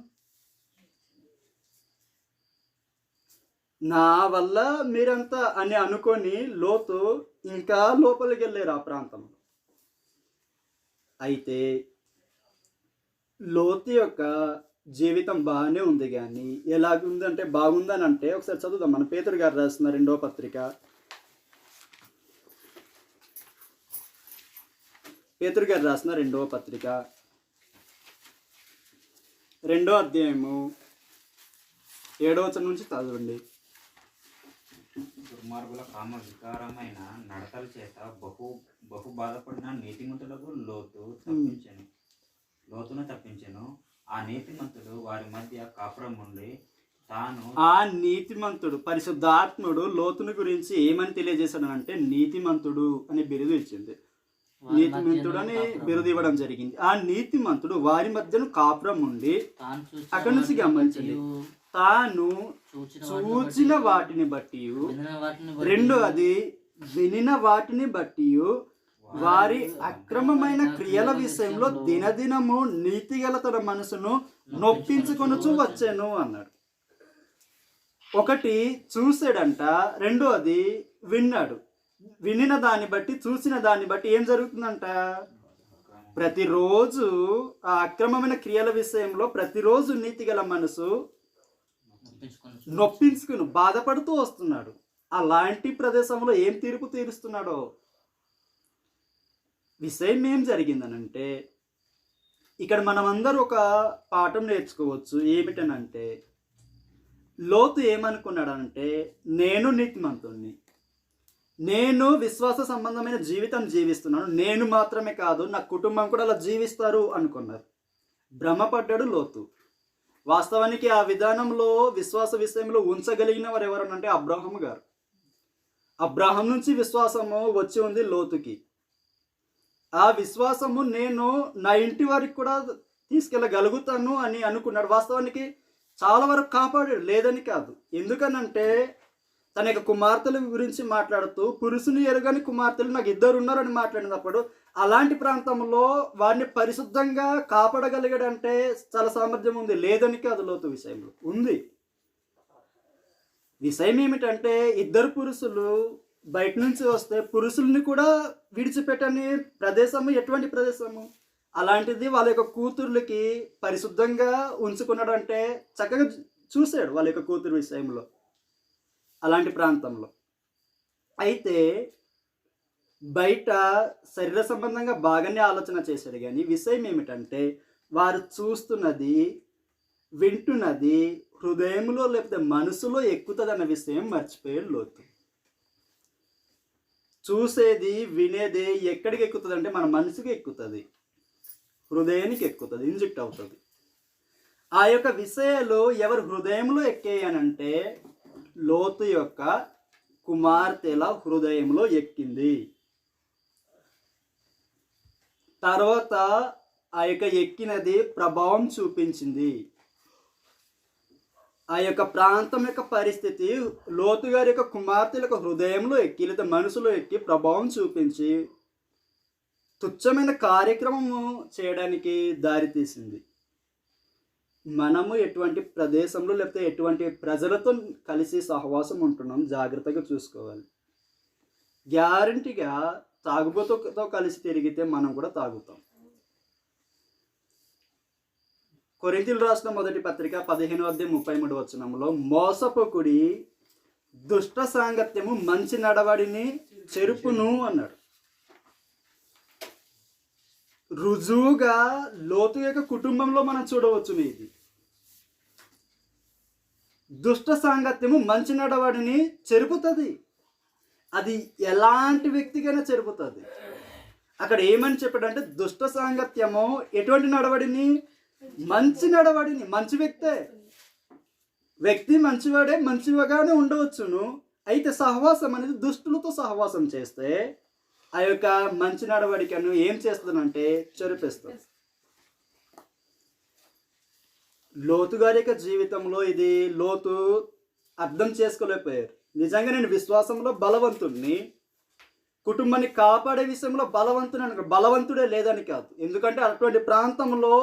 నా వల్ల మీరంతా అని అనుకొని లోతు ఇంకా లోపలికి వెళ్ళారు ఆ ప్రాంతంలో. అయితే లోతు యొక్క జీవితం బాగానే ఉంది, కానీ ఎలాగుందంటే బాగుందని అంటే ఒకసారి చదువుదాం. మన పేతురు గారు రాసిన 2వ పత్రిక, పేతురు గారు రాసిన 2వ పత్రిక 2వ అధ్యాయము 7వ వచనం నుంచి చదవండి. దుర్మార్గుల కామ వికారమైన నడతల చేత బహు బాధపడిన నీతిమంతులకు లోతును తప్పించెను. ఆ నీతిమంతుడు వారి మధ్య కాపురం ఉండి తాను ఆ నీతిమంతుడు పరిశుద్ధాత్ముడు లోతుని గురించి ఏమని తెలియజేశాడు అంటే నీతిమంతుడు అని బిరుదు ఇచ్చింది. నీతిమంతుడు అని బిరుదు ఇవ్వడం జరిగింది. ఆ నీతిమంతుడు వారి మధ్యను కాపురం ఉండి అక్కడి నుంచి గమనించండి, తాను చూచిన వాటిని బట్టి, రెండవది వినిన వాటిని బట్టి వారి అక్రమమైన క్రియల విషయంలో దినదినము నీతిగల తన మనసును నొప్పించుకొనుచు వచ్చాను అన్నాడు. ఒకటి చూసాడంట, రెండోది విన్నాడు. వినిన దాన్ని బట్టి చూసిన దాన్ని బట్టి ఏం జరుగుతుందంట? ప్రతిరోజు ఆ అక్రమమైన క్రియల విషయంలో ప్రతిరోజు నీతిగల మనసు నొప్పించుకుని బాధపడుతూ వస్తున్నాడు. అలాంటి ప్రదేశంలో ఏం తీర్పు తీరుస్తున్నాడో విషయం ఏం జరిగిందనంటే, ఇక్కడ మనమందరూ ఒక పాఠం నేర్చుకోవచ్చు. ఏమిటనంటే, లోతు ఏమనుకున్నాడంటే, నేను నీతిమంతుణ్ణి, నేను విశ్వాస సంబంధమైన జీవితం జీవిస్తున్నాను, నేను మాత్రమే కాదు నా కుటుంబం కూడా అలా జీవిస్తారు అనుకున్నారు. భ్రమపడ్డాడు లోతు. వాస్తవానికి ఆ విధానంలో విశ్వాస విషయంలో ఉంచగలిగిన వారు ఎవరనంటే అబ్రాహం గారు. అబ్రాహం నుంచి విశ్వాసము వచ్చి ఉంది లోతుకి. ఆ విశ్వాసము నేను నా ఇంటి వారికి కూడా తీసుకెళ్ళగలుగుతాను అని అనుకున్నాడు. వాస్తవానికి చాలా వరకు కాపాడాడు, లేదని కాదు. ఎందుకనంటే తన యొక్క కుమార్తెల గురించి మాట్లాడుతూ పురుషుని ఎరుగని కుమార్తెలు నాకు 2 ఉన్నారని మాట్లాడినప్పుడు అలాంటి ప్రాంతంలో వారిని పరిశుద్ధంగా కాపాడగలిగాడంటే చాలా సామర్థ్యం ఉంది, లేదని కాదు. లోతు విషయంలో ఉంది. విషయం ఏమిటంటే 2 పురుషులు బయట నుంచి వస్తే పురుషుల్ని కూడా విడిచిపెట్టని ప్రదేశము ఎటువంటి ప్రదేశము? అలాంటిది వాళ్ళ యొక్క కూతుర్లకి పరిశుద్ధంగా ఉంచుకున్నాడు అంటే చక్కగా చూశాడు వాళ్ళ యొక్క కూతురు విషయంలో అలాంటి ప్రాంతంలో. అయితే బయట శరీర సంబంధంగా బాగానే ఆలోచన చేశాడు, కానీ విషయం ఏమిటంటే వారు చూస్తున్నది వింటున్నది హృదయంలో లేకపోతే మనసులో ఎక్కుతుంది అన్న విషయం మర్చిపోయాడు లోతు. చూసేది వినేది ఎక్కడికి ఎక్కుతుంది అంటే మన మనసుకి ఎక్కుతుంది, హృదయానికి ఎక్కుతుంది, ఇంజెక్ట్ అవుతుంది. ఆ యొక్క విషయాలు ఎవరు హృదయంలో ఎక్కేయనంటే లోతు యొక్క కుమార్తెల హృదయంలో ఎక్కింది. తర్వాత ఆ యొక్క ఎక్కినది ప్రభావం చూపించింది. ఆ యొక్క ప్రాంతం యొక్క పరిస్థితి లోతు గారి యొక్క కుమార్తెల యొక్క హృదయంలో ఎక్కి లేదా మనసులో ఎక్కి ప్రభావం చూపించి తుచ్చమైన కార్యక్రమము చేయడానికి దారితీసింది. మనము ఎటువంటి ప్రదేశంలో లేకపోతే ఎటువంటి ప్రజలతో కలిసి సహవాసం ఉంటున్నాం జాగ్రత్తగా చూసుకోవాలి. గ్యారంటీగా తాగుబోతుతో కలిసి తిరిగితే మనం కూడా తాగుతాం. కొరింథీయులకు రాసిన 1వ పత్రిక 15:33 మోసపోకుడి, దుష్ట సాంగత్యము మంచి నడవడిని చెరుపును అన్నాడు. రుజువుగా లోతు యొక్క కుటుంబంలో మనం చూడవచ్చు. ఇది దుష్ట సాంగత్యము మంచి నడవడిని చెరుపుతుంది. అది ఎలాంటి వ్యక్తికైనా చెరుపుతుంది. అక్కడ ఏమని చెప్పాడంటే దుష్ట సాంగత్యము ఎటువంటి నడవడిని, మంచి నడవడిని, మంచి వ్యక్తి మంచివాడే, మంచిగానే ఉండవచ్చును. అయితే సహవాసం అనేది దుష్టులతో సహవాసం చేస్తే ఆ యొక్క మంచి నడవడికను ఏం చేస్తుందంటే చెరిపేస్తుంది. లోతు గారి యొక్క జీవితంలో ఇది లోతు అర్థం చేసుకోలేకపోయారు. నిజంగా నేను విశ్వాసంలో బలవంతుడిని, కుటుంబాన్ని కాపాడే విషయంలో బలవంతుడే లేదని కాదు. ఎందుకంటే అటువంటి ప్రాంతంలో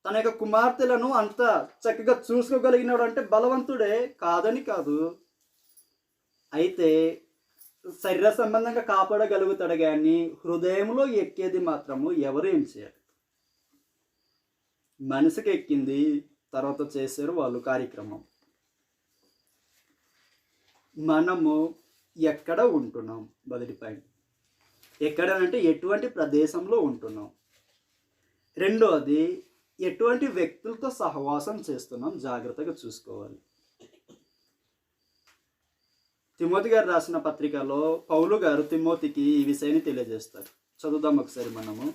తన యొక్క కుమార్తెలను అంత చక్కగా చూసుకోగలిగినాడు అంటే బలవంతుడే కాదని కాదు. అయితే శరీర సంబంధంగా కాపాడగలుగుతాడు కానీ హృదయంలో ఎక్కేది మాత్రము ఎవరు ఏం చేయాలి. మనసుకి ఎక్కింది తర్వాత చేశారు వాళ్ళు కార్యక్రమం. మనము ఎక్కడ ఉంటున్నాం, మొదటి పాయింట్. ఎక్కడనంటే ఎటువంటి ప్రదేశంలో ఉంటున్నాం. రెండోది ఎటువంటి వ్యక్తులతో సహవాసం చేస్తున్నాం జాగ్రత్తగా చూసుకోవాలి. తిమోతి గారు రాసిన పత్రికలో పౌలు గారు తిమోతికి ఈ విషయాన్ని తెలియజేస్తారు. చదువుదాం ఒకసారి మనము.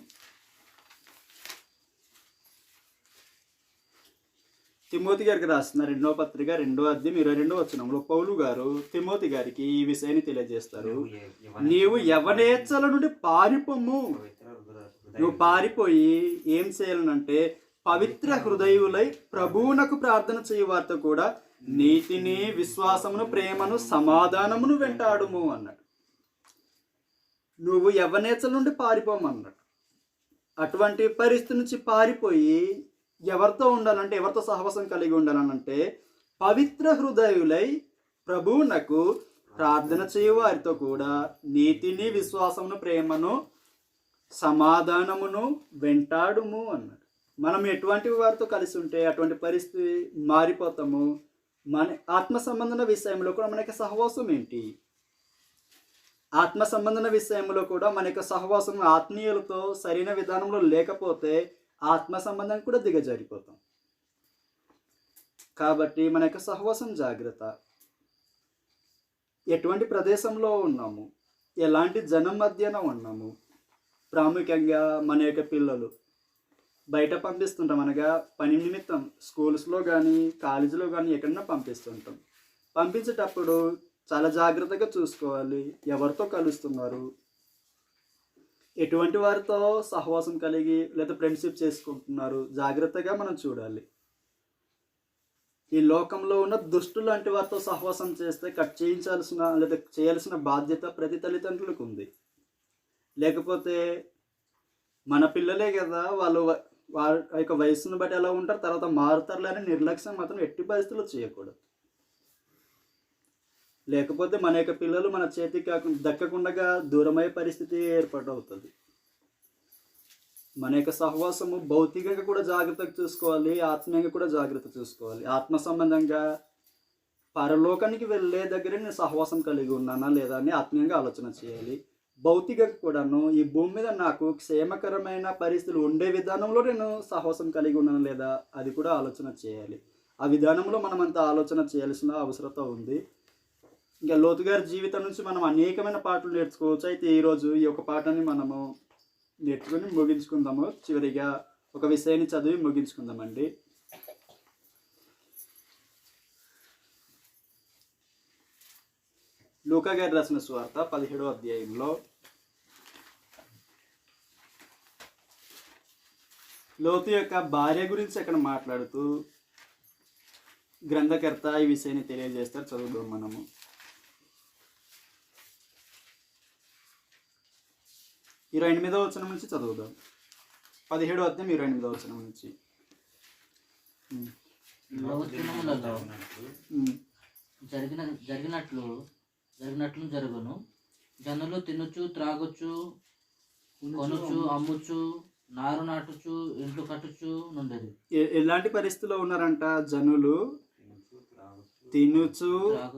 తిమోతి గారికి రాసిన 2వ పత్రిక 2వ అధ్యాయం 22వ వచనంలో పౌలు గారు తిమోతి గారికి ఈ విషయాన్ని తెలియజేస్తారు. నీవు యవనేచ్ఛల నుండి పారిపోము. నువ్వు పారిపోయి ఏం చేయాలనంటే పవిత్ర హృదయులై ప్రభువునకు ప్రార్థన చేయు వారితో కూడా నీతిని, విశ్వాసమును, ప్రేమను, సమాధానమును వెంటాడుము అన్నాడు. నువ్వు యవనేచ్ఛల నుండి పారిపోమన్నాడు. అటువంటి పరిస్థితి నుంచి పారిపోయి ఎవరితో ఉండాలంటే, ఎవరితో సహవాసం కలిగి ఉండాలనంటే పవిత్ర హృదయులై ప్రభువునకు ప్రార్థన చేయు వారితో కూడా నీతిని, విశ్వాసమును, ప్రేమను, సమాధానమును వెంటాడుము అన్నాడు. మనం ఎటువంటి వారితో కలిసి ఉంటే అటువంటి పరిస్థితి మారిపోతాము. మన ఆత్మ సంబంధన విషయంలో కూడా మన యొక్క సహవాసం ఏంటి? ఆత్మ సంబంధన విషయంలో కూడా మన యొక్క సహవాసం ఆత్మీయులతో సరైన విధానంలో లేకపోతే ఆత్మ సంబంధం కూడా దిగజారిపోతాం. కాబట్టి మన యొక్క సహవాసం జాగ్రత్త. ఎటువంటి ప్రదేశంలో ఉన్నాము, ఎలాంటి జనం మధ్యన ఉన్నాము. ప్రాముఖ్యంగా మన యొక్క పిల్లలు బయట పంపిస్తుంటాం, అనగా పని నిమిత్తం స్కూల్స్లో కానీ కాలేజీలో కానీ ఎక్కడన్నా పంపిస్తుంటాం. పంపించేటప్పుడు చాలా జాగ్రత్తగా చూసుకోవాలి. ఎవరితో కలుస్తున్నారు, ఎటువంటి వారితో సహవాసం కలిగి లేదా ఫ్రెండ్షిప్ చేసుకుంటున్నారు, జాగ్రత్తగా మనం చూడాలి. ఈ లోకంలో ఉన్న దుష్టులు లాంటి వారితో సహవాసం చేస్తే కట్ చేయించాల్సిన లేదా చేయాల్సిన బాధ్యత ప్రతి తల్లిదండ్రులకు ఉంది. లేకపోతే మన పిల్లలే కదా, వారి యొక్క వయసును బట్టి ఎలా ఉంటారు, తర్వాత మారుతారులే అని నిర్లక్ష్యం మాత్రం ఎట్టి పరిస్థితుల్లో చేయకూడదు. లేకపోతే మన యొక్క పిల్లలు మన చేతికి దక్కకుండా దూరమయ్యే పరిస్థితి ఏర్పాటవుతుంది. మన యొక్క సహవాసము భౌతికంగా కూడా జాగ్రత్తగా చూసుకోవాలి, ఆత్మీయంగా కూడా జాగ్రత్త చూసుకోవాలి. ఆత్మ సంబంధంగా పరలోకానికి వెళ్ళే దగ్గరే నేను సహవాసం కలిగి ఉన్నానా లేదా అని ఆత్మీయంగా ఆలోచన చేయాలి. భౌతికంగా కూడాను ఈ భూమి మీద నాకు క్షేమకరమైన పరిస్థితులు ఉండే విధానంలో నేను సహవాసం కలిగి ఉన్నాను లేదా అది కూడా ఆలోచన చేయాలి. ఆ విధానంలో మనం అంత ఆలోచన చేయాల్సిన అవసరత ఉంది. ఇంకా లోతు గారి జీవితం నుంచి మనం అనేకమైన పాటలు నేర్చుకోవచ్చు. అయితే ఈరోజు ఈ యొక్క పాటని మనము నేర్చుకొని ముగించుకుందాము. చివరిగా ఒక విషయాన్ని చదివి ముగించుకుందామండి. లూకా గారి రాసిన సువార్త 17వ అధ్యాయంలో లోతు యొక్క భార్య గురించి అక్కడ మాట్లాడుతూ గ్రంథకర్త ఈ విషయాన్ని తెలియజేస్తారు. చదువుదాం మనము. 28వ వచనం నుంచి చదువుదాం. 17వ అధ్యాయం 28వ వచనం నుంచి. జరిగినట్లు జరుగును. జనులు తినుచు, త్రాగుచు, కొనుచు, అమ్ముచు, నారు నాటుచు, ఇండ్లు కట్టుచు నుండేది. ఎలాంటి పరిస్థితిలో ఉన్నారంట? జనులు తినుచు,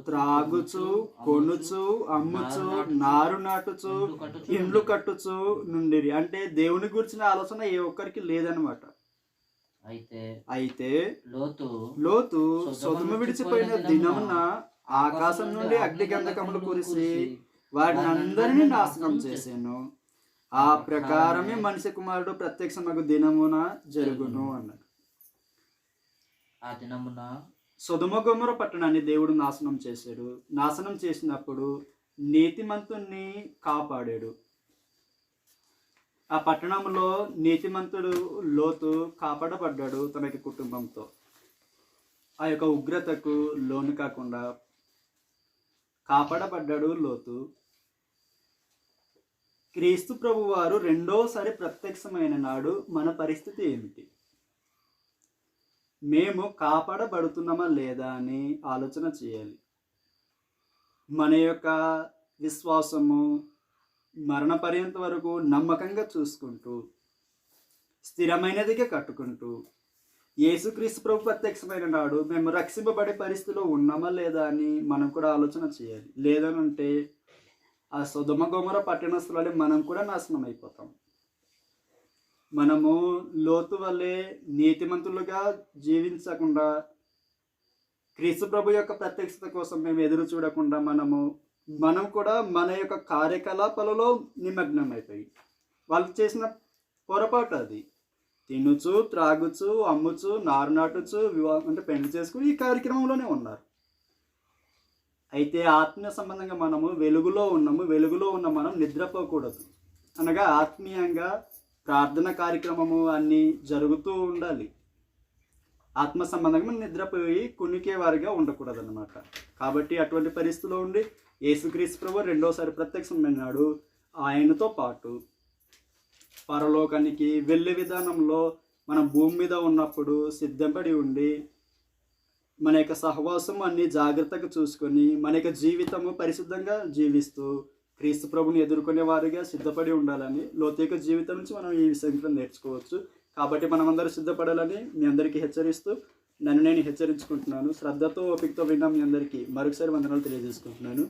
త్రాగుచు, కొనుచు, అమ్ముచు, నారు నాటుచు, ఇండ్లు కట్టుచు నుండిరి. అంటే దేవుని గురించిన ఆలోచన ఏ ఒక్కరికి లేదనమాట. అయితే లోతు సొదొమ విడిచిపోయిన దినమున ఆకాశం నుండి అగ్ని గంధకములు కురిసి వారిని అందరినీ నాశనం చేశాను. ఆ ప్రకారమే మనిషి కుమారుడు ప్రత్యక్షమగు దినమున జరుగును అన్నాడు. ఆ దినమున సొదొమ గొమొర్రా పట్టణాన్ని దేవుడు నాశనం చేశాడు. నాశనం చేసినప్పుడు నీతిమంతుణ్ణి కాపాడాడు. ఆ పట్టణంలో నీతిమంతుడు లోతు కాపాడబడ్డాడు తనకి కుటుంబంతో. ఆ యొక్క ఉగ్రతకు లోను కాకుండా కాపాడబడ్డాడు లోతు. క్రీస్తు ప్రభు వారు రెండోసారి ప్రత్యక్షమైన నాడు మన పరిస్థితి ఏమిటి? మేము కాపాడబడుతున్నామా లేదా అని ఆలోచన చేయాలి. మన యొక్క విశ్వాసము మరణ పర్యంత వరకు నమ్మకంగా చూసుకుంటూ స్థిరమైనదిగా కట్టుకుంటూ యేసుక్రీస్తు ప్రభు ప్రత్యక్షమైన నాడు మేము రక్షింపబడే పరిస్థితిలో ఉన్నామా లేదా అని మనం కూడా ఆలోచన చేయాలి. లేదనంటే ఆ సొదొమ గొమొర్రా పట్టణస్థులే మనం కూడా నాశనం అయిపోతాం. మనము లోతు వల్లే నీతిమంతులుగా జీవించకుండా క్రీస్తు ప్రభు యొక్క ప్రత్యక్షత కోసం మేము ఎదురు చూడకుండా మనం కూడా మన యొక్క కార్యకలాపాలలో నిమగ్నం అయిపోయి వాళ్ళు చేసిన పొరపాటు అది. తినుచు త్రాగుచు అమ్ముచు నారు నాటుచు వివాహం అంటే పెళ్లి చేసుకుని ఈ కార్యక్రమంలోనే ఉన్నారు. అయితే ఆత్మీయ సంబంధంగా మనము వెలుగులో ఉన్నాము. వెలుగులో ఉన్న మనం నిద్రపోకూడదు. అనగా ఆత్మీయంగా ప్రార్థన కార్యక్రమము అన్నీ జరుగుతూ ఉండాలి. ఆత్మ సంబంధంగా మనం నిద్రపోయి కునికేవారిగా ఉండకూడదు అన్నమాట. కాబట్టి అటువంటి పరిస్థితిలో ఉండి యేసుక్రీస్తు ప్రభు రెండోసారి ప్రత్యక్షమైనాడు. ఆయనతో పాటు పరలోకానికి వెళ్ళే విధానంలో మనం భూమి మీద ఉన్నప్పుడు సిద్ధపడి ఉండి మన యొక్క సహవాసం అన్ని జాగ్రత్తగా చూసుకొని మన యొక్క జీవితము పరిశుద్ధంగా జీవిస్తూ క్రీస్తు ప్రభుని ఎదుర్కొనే వారిగా సిద్ధపడి ఉండాలని లోతు యొక్క జీవితం నుంచి మనం ఈ విషయంలో నేర్చుకోవచ్చు. కాబట్టి మనమందరూ సిద్ధపడాలని మీ అందరికీ హెచ్చరిస్తూ నన్ను నేను హెచ్చరించుకుంటున్నాను. శ్రద్ధతో ఓపికతో విన్న మీ అందరికీ మరొకసారి వందనాలు తెలియజేసుకుంటున్నాను.